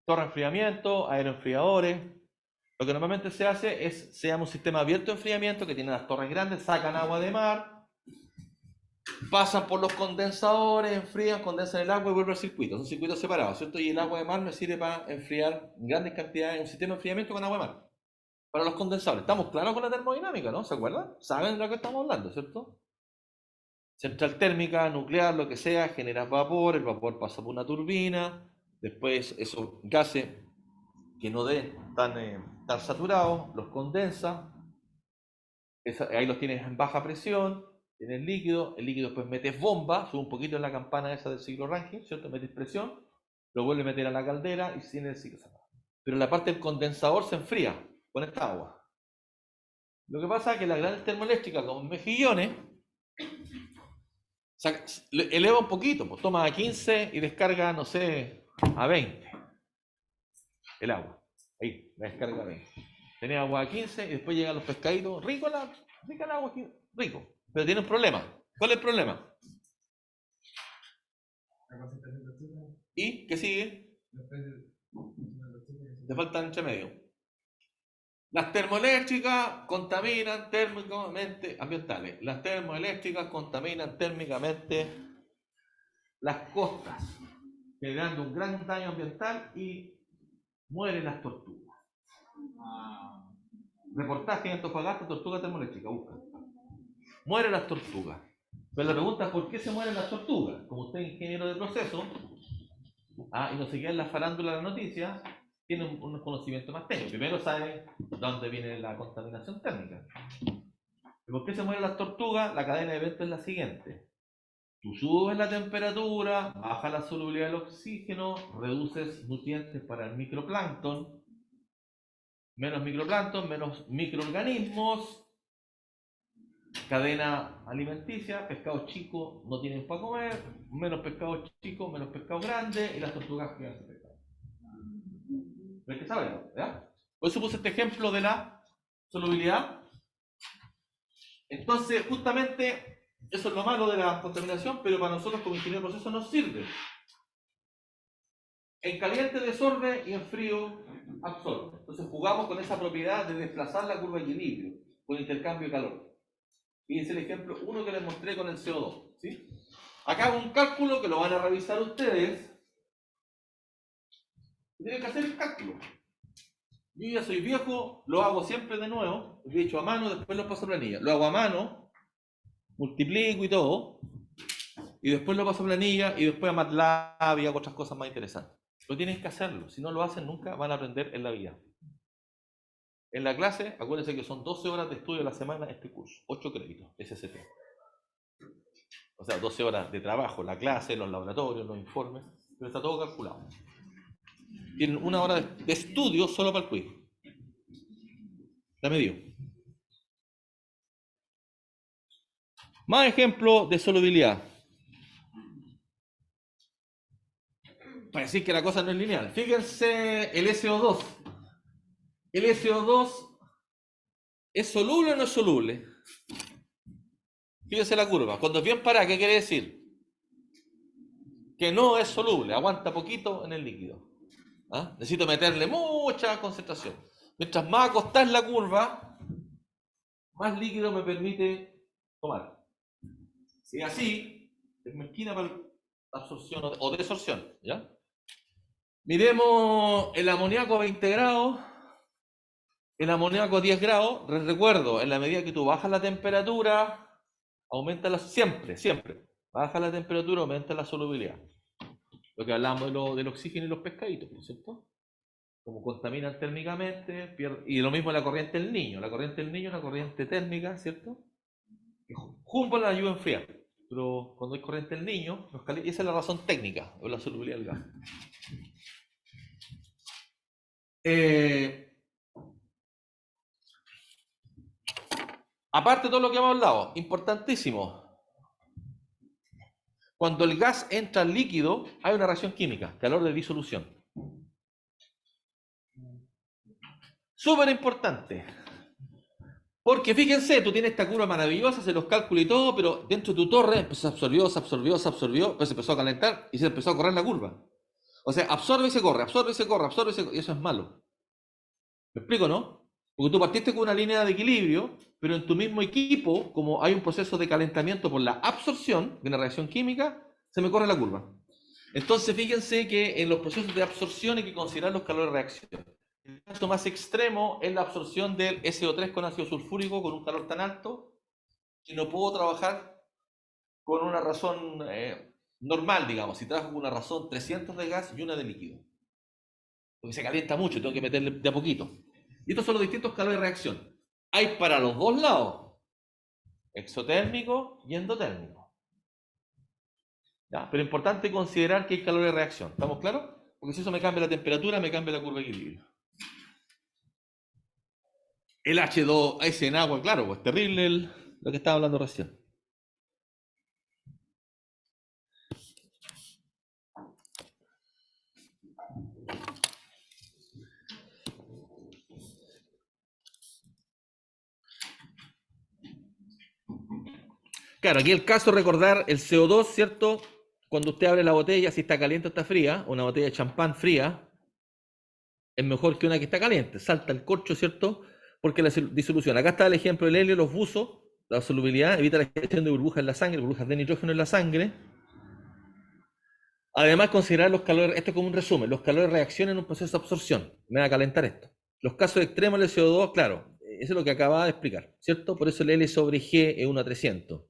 Speaker 1: Torre de enfriamiento, aeroenfriadores. Lo que normalmente se hace es, se llama un sistema abierto de enfriamiento que tiene las torres grandes, sacan agua de mar, pasan por los condensadores, enfrían, condensan el agua y vuelve al circuito. Son circuitos separados, ¿cierto? Y el agua de mar me sirve para enfriar en grandes cantidades, un sistema de enfriamiento con agua de mar. Para los condensadores. ¿Estamos claros con la termodinámica, no? ¿Se acuerdan? ¿Saben de lo que estamos hablando, cierto? Central térmica, nuclear, lo que sea, genera vapor, el vapor pasa por una turbina, después esos gases que no den tan saturados, los condensa, ahí los tienes en baja presión, tienes el líquido después metes bomba, sube un poquito en la campana esa del ciclo Rankine, ¿cierto? Metes presión, lo vuelves a meter a la caldera y tiene el ciclo cerrado. Pero la parte del condensador se enfría con esta agua. Lo que pasa es que las grandes termoeléctricas, como mejillones, eleva un poquito, pues toma a 15 y descarga, no sé, a 20 el agua. Ahí, la descarga a 20. Tenés agua a 15 y después llegan los pescaditos. Rico el agua aquí, rico. Pero tiene un problema. ¿Cuál es el problema? ¿Y qué sigue? Te faltan entre medio. Las termoeléctricas contaminan térmicamente ambientales. Las termoeléctricas contaminan térmicamente las costas, generando un gran daño ambiental y mueren las tortugas. Reportaje en Antofagasta, tortuga termoeléctrica, busca. Mueren las tortugas. Pero la pregunta es ¿por qué se mueren las tortugas? Como usted es ingeniero de proceso, y no se queda en la farándula de la noticia, tiene un conocimiento más técnico. Primero sabe dónde viene la contaminación térmica. ¿Por qué se mueren las tortugas? La cadena de eventos es la siguiente. Tú subes la temperatura, baja la solubilidad del oxígeno, reduces nutrientes para el microplancton, menos microorganismos, cadena alimenticia, pescados chicos no tienen para comer, menos pescados chicos, menos pescados grandes y las tortugas quedan sin pescado. ¿Ves que saben? ¿Ya? Por eso puse este ejemplo de la solubilidad. Entonces, justamente, eso es lo malo de la contaminación, pero para nosotros como ingenieros de proceso nos sirve. En caliente desorbe y en frío absorbe. Entonces jugamos con esa propiedad de desplazar la curva de equilibrio con intercambio de calor. Fíjense el ejemplo 1 que les mostré con el CO2. ¿Sí? Acá hago un cálculo que lo van a revisar ustedes. Tienen que hacer el cálculo. Yo ya soy viejo, lo hago siempre de nuevo, lo he hecho a mano, después lo paso a planilla. Lo hago a mano, multiplico y todo, y después lo paso a planilla y después a MATLAB y hago otras cosas más interesantes. Pero tienen que hacerlo, si no lo hacen nunca van a aprender en la vida. En la clase, acuérdense que son 12 horas de estudio a la semana este curso, 8 créditos, SST. O sea, 12 horas de trabajo, la clase, los laboratorios, los informes, pero está todo calculado. Tienen 1 hora de estudio solo para el quiz. La medió. Más ejemplos de solubilidad. Para decir que la cosa no es lineal. Fíjense el SO2. ¿El SO2 es soluble o no es soluble? Fíjense la curva. Cuando es bien parada, ¿qué quiere decir? Que no es soluble, aguanta poquito en el líquido. Necesito meterle mucha concentración. Mientras más acostada es la curva, más líquido me permite tomar. Si es así, es mezquina para absorción o desorción. ¿Ya? Miremos el amoníaco a 20 grados, el amoníaco a 10 grados. Les recuerdo, en la medida que tú bajas la temperatura, aumenta siempre. Baja la temperatura, aumenta la solubilidad. Lo que hablamos del oxígeno y los pescaditos, ¿no es cierto? Como contaminan térmicamente, y lo mismo la corriente del niño. La corriente del niño es una corriente térmica, ¿cierto? Que Humboldt la ayuda a enfriar, pero cuando hay corriente del niño, esa es la razón técnica, o la solubilidad del gas. Aparte de todo lo que hemos hablado, importantísimo. Cuando el gas entra al líquido, hay una reacción química, calor de disolución. Súper importante. Porque fíjense, tú tienes esta curva maravillosa, haces los cálculos y todo, pero dentro de tu torre se absorbió, pues se empezó a calentar y se empezó a correr la curva. O sea, absorbe y se corre, absorbe y se corre, absorbe y se corre, y eso es malo. ¿Me explico, no? Porque tú partiste con una línea de equilibrio, pero en tu mismo equipo, como hay un proceso de calentamiento por la absorción de una reacción química, se me corre la curva. Entonces, fíjense que en los procesos de absorción hay que considerar los calores de reacción. El caso más extremo es la absorción del SO3 con ácido sulfúrico con un calor tan alto que no puedo trabajar con una razón normal, digamos. Si trabajo con una razón 300 de gas y una de líquido. Porque se calienta mucho, tengo que meterle de a poquito. Y estos son los distintos calores de reacción. Hay para los dos lados, exotérmico y endotérmico. ¿Ya? Pero es importante considerar que hay calores de reacción. ¿Estamos claros? Porque si eso me cambia la temperatura, me cambia la curva de equilibrio. El H2S en agua, claro, pues terrible lo que estaba hablando recién. Claro, aquí el caso recordar el CO2, ¿cierto? Cuando usted abre la botella, si está caliente o está fría, una botella de champán fría es mejor que una que está caliente. Salta el corcho, ¿cierto? Porque la disolución. Acá está el ejemplo del helio, los buzos, la solubilidad, evita la gestión de burbujas en la sangre, burbujas de nitrógeno en la sangre. Además, considerar los calores, esto es como un resumen, los calores de reacción en un proceso de absorción. Me va a calentar esto. Los casos extremos del CO2, claro, eso es lo que acababa de explicar, ¿cierto? Por eso el L sobre G es 1 a 300.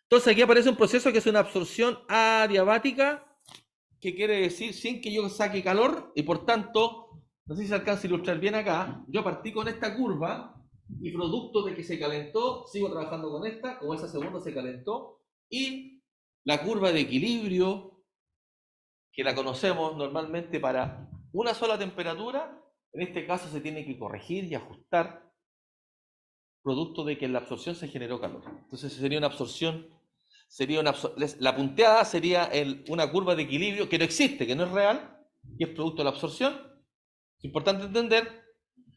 Speaker 1: Entonces aquí aparece un proceso que es una absorción adiabática, que quiere decir sin que yo saque calor, y por tanto, no sé si se alcanza a ilustrar bien acá, yo partí con esta curva, y producto de que se calentó, sigo trabajando con esta, como esa segunda se calentó, y la curva de equilibrio, que la conocemos normalmente para una sola temperatura, en este caso se tiene que corregir y ajustar, producto de que en la absorción se generó calor. Entonces sería una absorción, la punteada sería una curva de equilibrio que no existe, que no es real, y es producto de la absorción. Es importante entender,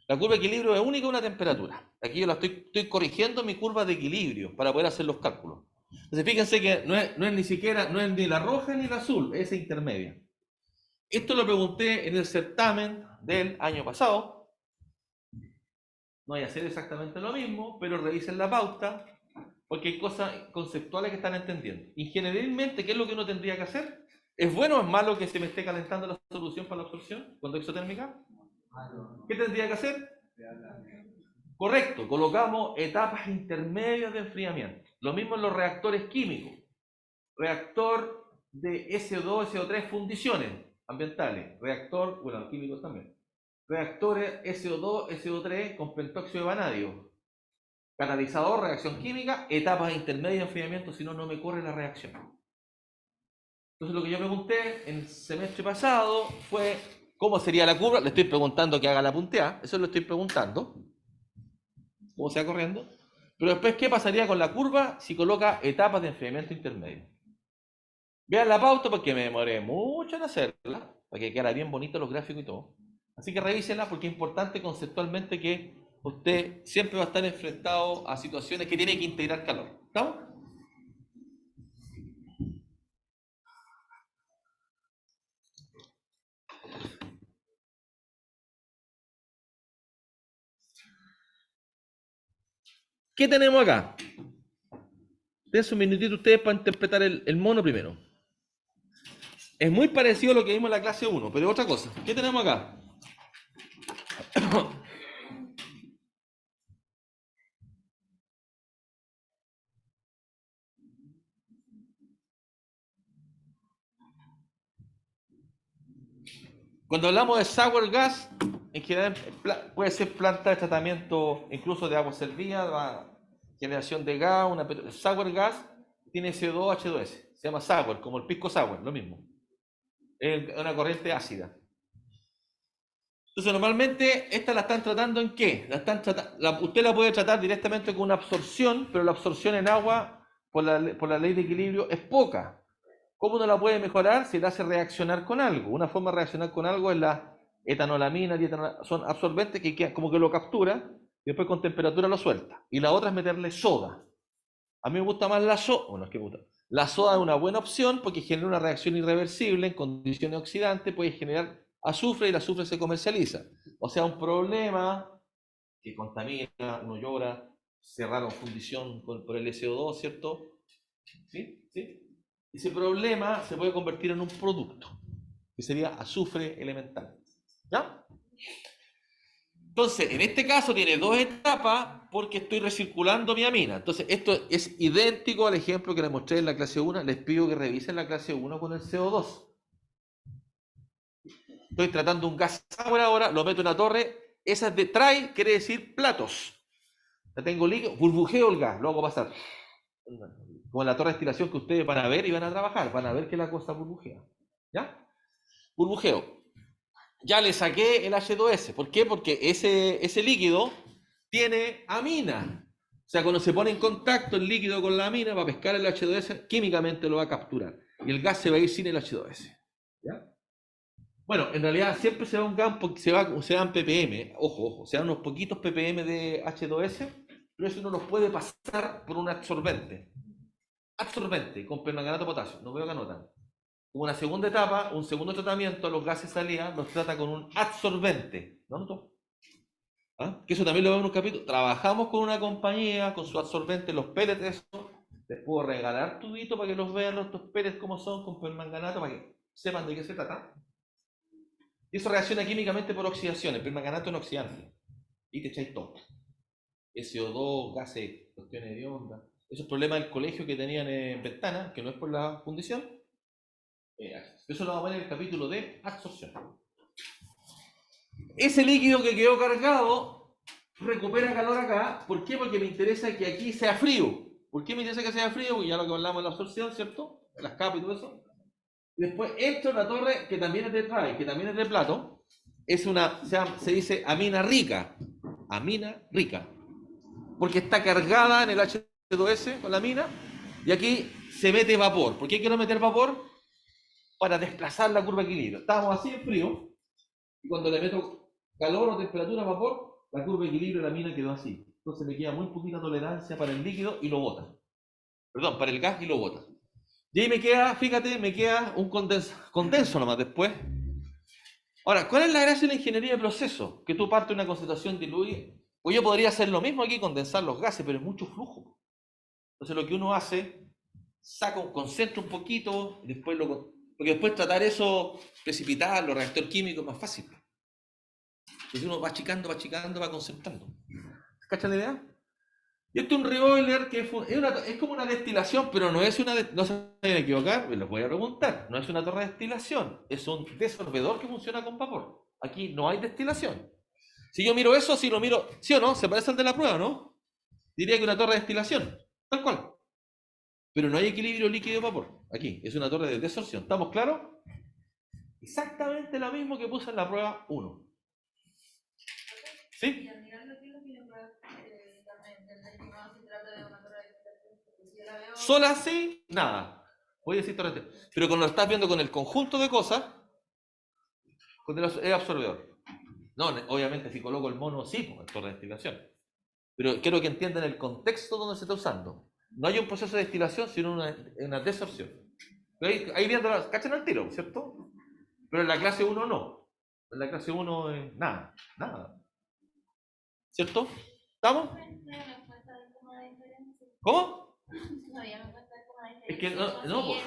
Speaker 1: la curva de equilibrio es única a una temperatura. Aquí yo estoy corrigiendo mi curva de equilibrio para poder hacer los cálculos. Entonces fíjense que no es ni siquiera, no es ni la roja ni la azul, es intermedia. Esto lo pregunté en el certamen del año pasado. No voy a hacer exactamente lo mismo, pero revisen la pauta, porque hay cosas conceptuales que están entendiendo. Y generalmente, ¿qué es lo que uno tendría que hacer? ¿Es bueno o es malo que se me esté calentando la solución para la absorción cuando exotérmica? ¿Qué tendría que hacer? Correcto, colocamos etapas intermedias de enfriamiento. Lo mismo en los reactores químicos. Reactor de SO2, SO3, fundiciones ambientales. Reactor, bueno, químicos también. Reactores SO2, SO3 con pentóxido de vanadio. Catalizador, reacción química, etapas intermedias de enfriamiento, si no, no me corre la reacción. Entonces lo que yo pregunté en el semestre pasado fue cómo sería la curva. Le estoy preguntando que haga la punteada, eso lo estoy preguntando. ¿Cómo se va corriendo? Pero después, ¿qué pasaría con la curva si coloca etapas de enfriamiento intermedio? Vean la pauta porque me demoré mucho en hacerla, para que quedara bien bonito los gráficos y todo. Así que revísenla porque es importante conceptualmente que usted siempre va a estar enfrentado a situaciones que tiene que integrar calor. ¿Estamos? ¿Qué tenemos acá? Dense un minutito ustedes para interpretar el mono primero. Es muy parecido a lo que vimos en la clase 1, pero otra cosa. ¿Qué tenemos acá? Cuando hablamos de sour gas, en general puede ser planta de tratamiento incluso de agua servida, generación de gas, sour gas tiene CO2H2S, se llama sour, como el pisco sour, lo mismo. Es una corriente ácida. Entonces, normalmente, esta la están tratando ¿en qué? Usted la puede tratar directamente con una absorción, pero la absorción en agua, por la ley de equilibrio, es poca. ¿Cómo uno la puede mejorar? Si la hace reaccionar con algo. Una forma de reaccionar con algo es la etanolamina, son absorbentes como que lo captura y después con temperatura lo suelta. Y la otra es meterle soda. A mí me gusta más la soda. Bueno, es que me gusta. La soda es una buena opción porque genera una reacción irreversible en condiciones oxidantes, puede generar azufre y el azufre se comercializa. O sea, un problema que contamina, uno llora, cerraron fundición por el SO2, ¿cierto? ¿Sí? ¿Sí? Ese problema se puede convertir en un producto, que sería azufre elemental. ¿Ya? Entonces, en este caso tiene dos etapas porque estoy recirculando mi amina. Entonces, esto es idéntico al ejemplo que les mostré en la clase 1. Les pido que revisen la clase 1 con el CO2. Estoy tratando un gas sour ahora, lo meto en una torre. Esa de try quiere decir platos. La tengo líquido, burbujeo el gas, lo hago pasar. Como en la torre de destilación que ustedes van a ver y van a trabajar, van a ver que la cosa burbujea. ¿Ya? Burbujeo. Ya le saqué el H2S. ¿Por qué? Porque ese líquido tiene amina. O sea, cuando se pone en contacto el líquido con la amina, va a pescar el H2S, químicamente lo va a capturar. Y el gas se va a ir sin el H2S. ¿Ya? Bueno, en realidad siempre se va un gas, se dan ppm, ojo, se dan unos poquitos ppm de H2S, pero eso no los puede pasar por un absorbente. Absorbente con permanganato de potasio, no veo que anotan. Como una segunda etapa, un segundo tratamiento, los gases salían, los trata con un absorbente. ¿No notó? ¿Ah? Que eso también lo vemos en un capítulo. Trabajamos con una compañía, con su absorbente, los pellets, eso. Les puedo regalar tubito para que los vean los pellets como son, con permanganato, para que sepan de qué se trata. Y eso reacciona químicamente por oxidación. El permanganato es un oxidante. Y te echáis todo. SO2, gases, cuestiones de onda. Esos problemas del colegio que tenían en ventana, que no es por la fundición. Eso lo vamos a ver en el capítulo de absorción. Ese líquido que quedó cargado recupera calor acá. ¿Por qué? Porque me interesa que aquí sea frío. ¿Por qué me interesa que sea frío? Porque ya lo que hablamos de la absorción, ¿cierto? Las capas y todo eso. Después, esto es una torre que también es de try, que también es de plato. Se dice amina rica. Amina rica. Porque está cargada en el H2S con la amina. Y aquí se mete vapor. ¿Por qué quiero meter vapor? Para desplazar la curva de equilibrio. Estábamos así en frío. Y cuando le meto calor o temperatura a vapor, la curva de equilibrio de la mina quedó así. Entonces me queda muy poquita tolerancia para el líquido y lo bota. Perdón, para el gas y lo bota. Y ahí me queda, fíjate, me queda un condenso nomás después. Ahora, ¿cuál es la gracia de la ingeniería de proceso? Que tú partes una concentración diluida. Pues yo podría hacer lo mismo aquí, condensar los gases, pero es mucho flujo. Entonces lo que uno hace, concentra un poquito, y después porque después tratar eso, precipitarlo, reactor químico, es más fácil. Entonces uno va achicando, va concentrando. ¿Cachan la idea? Y esto es un reboiler que es como una destilación, pero no es no se vayan a equivocar, me lo voy a preguntar, no es una torre de destilación, es un desorbedor que funciona con vapor. Aquí no hay destilación. Si yo miro eso, si lo miro, ¿sí o no? Se parece al de la prueba, ¿no? Diría que una torre de destilación, tal cual. Pero no hay equilibrio líquido-vapor. Aquí, es una torre de desorción. ¿Estamos claros? Exactamente lo mismo que puse en la prueba 1. ¿Sí? Sola sí, nada. Voy a decir torrente. Pero cuando lo estás viendo con el conjunto de cosas, con el absorbedor. No, obviamente si coloco el mono, sí, pues, torre de destilación. Pero quiero que entiendan el contexto donde se está usando. No hay un proceso de destilación, sino una desorción. Ahí viendo, cachan el tiro, ¿cierto? Pero en la clase 1 no. En la clase 1 nada, nada. ¿Cierto? ¿Estamos? ¿Cómo? Es que no, pues.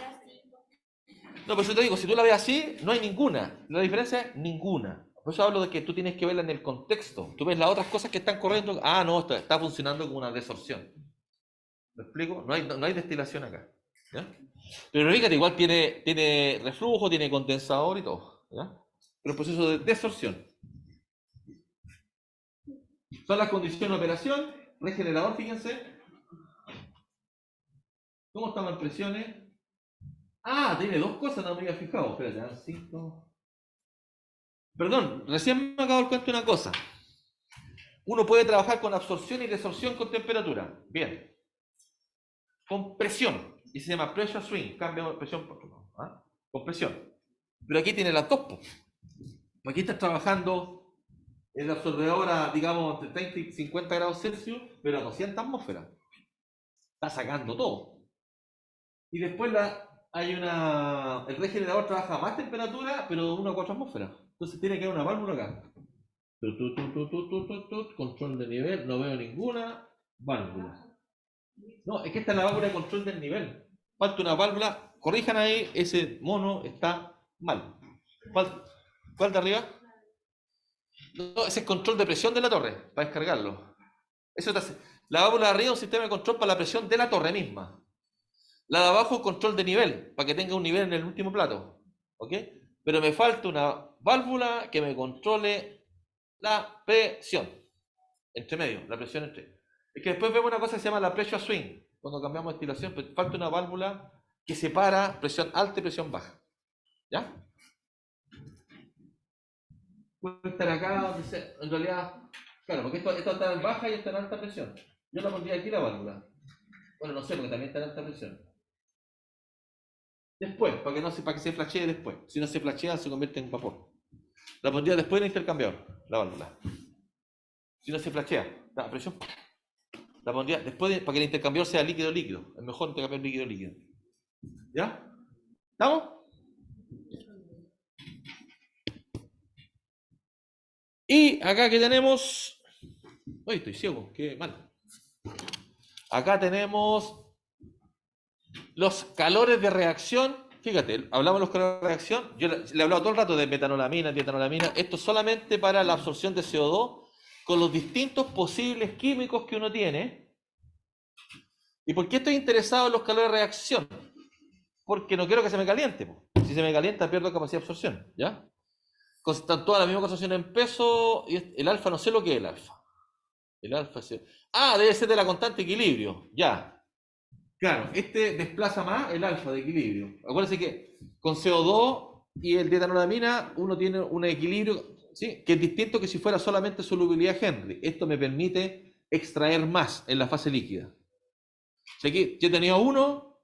Speaker 1: No, por eso te digo, si tú la ves así, no hay ninguna. La diferencia es ninguna. Por eso hablo de que tú tienes que verla en el contexto. Tú ves las otras cosas que están corriendo. Ah, no, está funcionando como una desorción. ¿Me explico? No hay destilación acá. ¿Ya? Pero fíjate, igual tiene reflujo, tiene condensador y todo. ¿Ya? Pero el proceso de desorción. Son las condiciones de operación. Regenerador, fíjense. ¿Cómo están las presiones? Ah, tiene dos cosas, no me había fijado. Espérate, 5. Perdón, recién me acabo de dar cuenta de una cosa. Uno puede trabajar con absorción y desorción con temperatura. Bien. Con presión. Y se llama pressure swing. Cambio de presión por con presión. Pero aquí tiene las dos. Aquí estás trabajando en la absorbedora, digamos, entre 30 y 50 grados Celsius, pero a 200 atmósferas. Está sacando todo. Y después el regenerador trabaja a más temperatura, pero de 1 a 4 atmósferas. Entonces tiene que haber una válvula acá. Control de nivel, no veo ninguna válvula. No, es que esta es la válvula de control del nivel. Falta una válvula, corrijan ahí, ese mono está mal. ¿Cuál de arriba? No, ese es control de presión de la torre, para descargarlo. La válvula de arriba es un sistema de control para la presión de la torre misma. La de abajo, control de nivel, para que tenga un nivel en el último plato. ¿Ok? Pero me falta una válvula que me controle la presión. Entre medio, la presión entre. Es que después vemos una cosa que se llama la pressure swing. Cuando cambiamos de estilación, pero falta una válvula que separa presión alta y presión baja. ¿Ya? Puede estar acá, en realidad, claro, porque esto está en baja y está en alta presión. Yo la pondría aquí la válvula. Bueno, no sé, porque también está en alta presión. Después, para que se flashee después. Si no se flashea, se convierte en vapor. La pondría después del intercambiador, la válvula. Si no se flashea, la presión. La pondría después para que el intercambiador sea líquido-líquido. Es mejor intercambiar líquido-líquido. ¿Ya? ¿Estamos? Y acá que tenemos... Uy, estoy ciego, qué mal. Acá tenemos los calores de reacción. Fíjate, hablamos de los calores de reacción. Yo le he hablado todo el rato de metanolamina, dietanolamina. Esto es solamente para la absorción de CO2 con los distintos posibles químicos que uno tiene. ¿Y por qué estoy interesado en los calores de reacción? Porque no quiero que se me caliente. Si se me calienta, pierdo capacidad de absorción. ¿Ya? Están todas las mismas concentraciones en peso. Y el alfa, no sé lo que es el alfa. El alfa es... debe ser de la constante equilibrio. Ya. Claro, este desplaza más el alfa de equilibrio. Acuérdense que con CO2 y el dietanolamina uno tiene un equilibrio, ¿sí?, que es distinto que si fuera solamente solubilidad Henry. Esto me permite extraer más en la fase líquida. Si aquí yo tenía 1,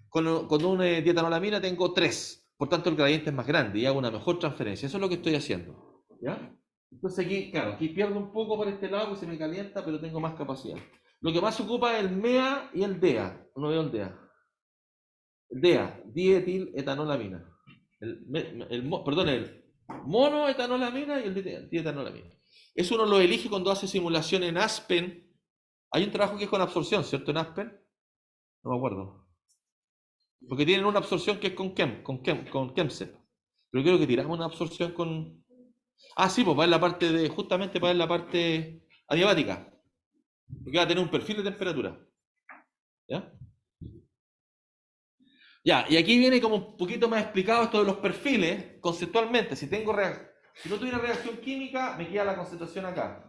Speaker 1: con un dietanolamina tengo 3. Por tanto, el gradiente es más grande y hago una mejor transferencia. Eso es lo que estoy haciendo. ¿Ya? Entonces aquí, claro, aquí pierdo un poco por este lado y se me calienta, pero tengo más capacidad. Lo que más se ocupa es el MEA y el DEA. No veo el DEA. El DEA, dietiletanolamina. El monoetanolamina y el dietanolamina. Eso uno lo elige cuando hace simulación en Aspen. Hay un trabajo que es con absorción, ¿cierto? En Aspen. No me acuerdo. Porque tienen una absorción que es con Chemsep. Pero creo que tiramos una absorción con... sí, pues va en la parte de... Justamente va en la parte adiabática. Porque va a tener un perfil de temperatura. ¿Ya? Ya, y aquí viene como un poquito más explicado esto de los perfiles, conceptualmente. Si no tuviera reacción química, me queda la concentración acá.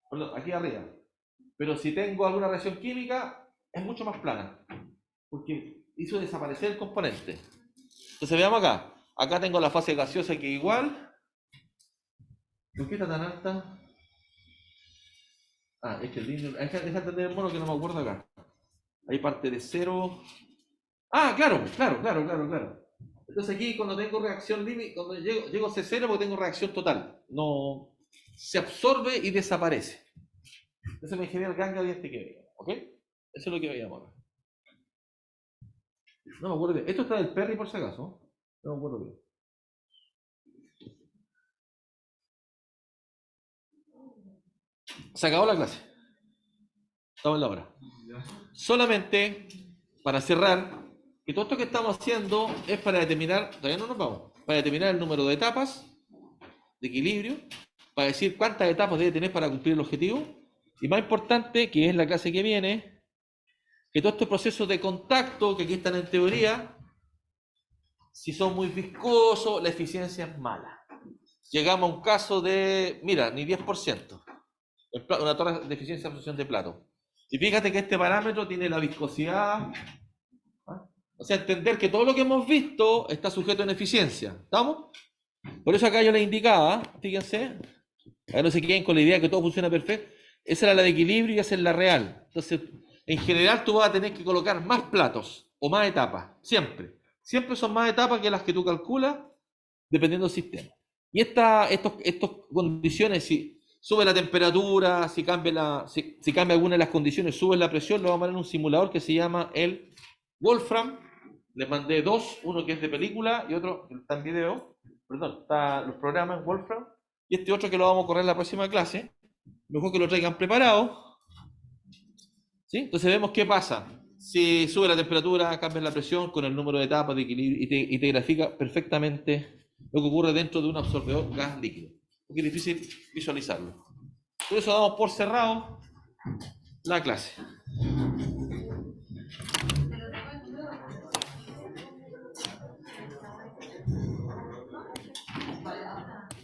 Speaker 1: Perdón, aquí arriba. Pero si tengo alguna reacción química, es mucho más plana. Porque hizo desaparecer el componente. Entonces veamos acá. Acá tengo la fase gaseosa que igual. ¿Por qué está tan alta? Es que el línea... Deja de entender el mono que no me acuerdo acá. Ahí parte de 0. Claro. Entonces aquí cuando tengo reacción límite, cuando llego a C0 porque tengo reacción total. No se absorbe y desaparece. Eso me genera el ganglio diente que veo. ¿Ok? Eso es lo que veíamos acá. No me acuerdo bien. Esto está del Perry por si acaso. No me acuerdo bien. Se acabó la clase. Estamos en la hora. Solamente para cerrar, que todo esto que estamos haciendo es para determinar, todavía no nos vamos, para determinar el número de etapas de equilibrio, para decir cuántas etapas debe tener para cumplir el objetivo, y más importante, que es la clase que viene, que todos estos procesos de contacto, que aquí están en teoría, si son muy viscosos, la eficiencia es mala. Llegamos a un caso de, mira, ni 10%, una torre de eficiencia de absorción de plato. Y fíjate que este parámetro tiene la viscosidad, o sea, entender que todo lo que hemos visto está sujeto a ineficiencia. ¿Estamos? Por eso acá yo les indicaba, fíjense, acá no se queden con la idea que todo funciona perfecto. Esa era la de equilibrio y esa es la real. Entonces, en general tú vas a tener que colocar más platos o más etapas, siempre. Siempre son más etapas que las que tú calculas, dependiendo del sistema. Y estas condiciones, si sube la temperatura, si cambia alguna de las condiciones, sube la presión, lo vamos a ver en un simulador que se llama el Wolfram. Les mandé dos, uno que es de película y otro que está en video. Perdón, está los programas en Wolfram. Y este otro que lo vamos a correr en la próxima clase. Mejor que lo traigan preparado. ¿Sí? Entonces vemos qué pasa. Si sube la temperatura, cambia la presión con el número de etapas de equilibrio y te grafica perfectamente lo que ocurre dentro de un absorbedor gas líquido. Porque es difícil visualizarlo. Por eso damos por cerrado la clase.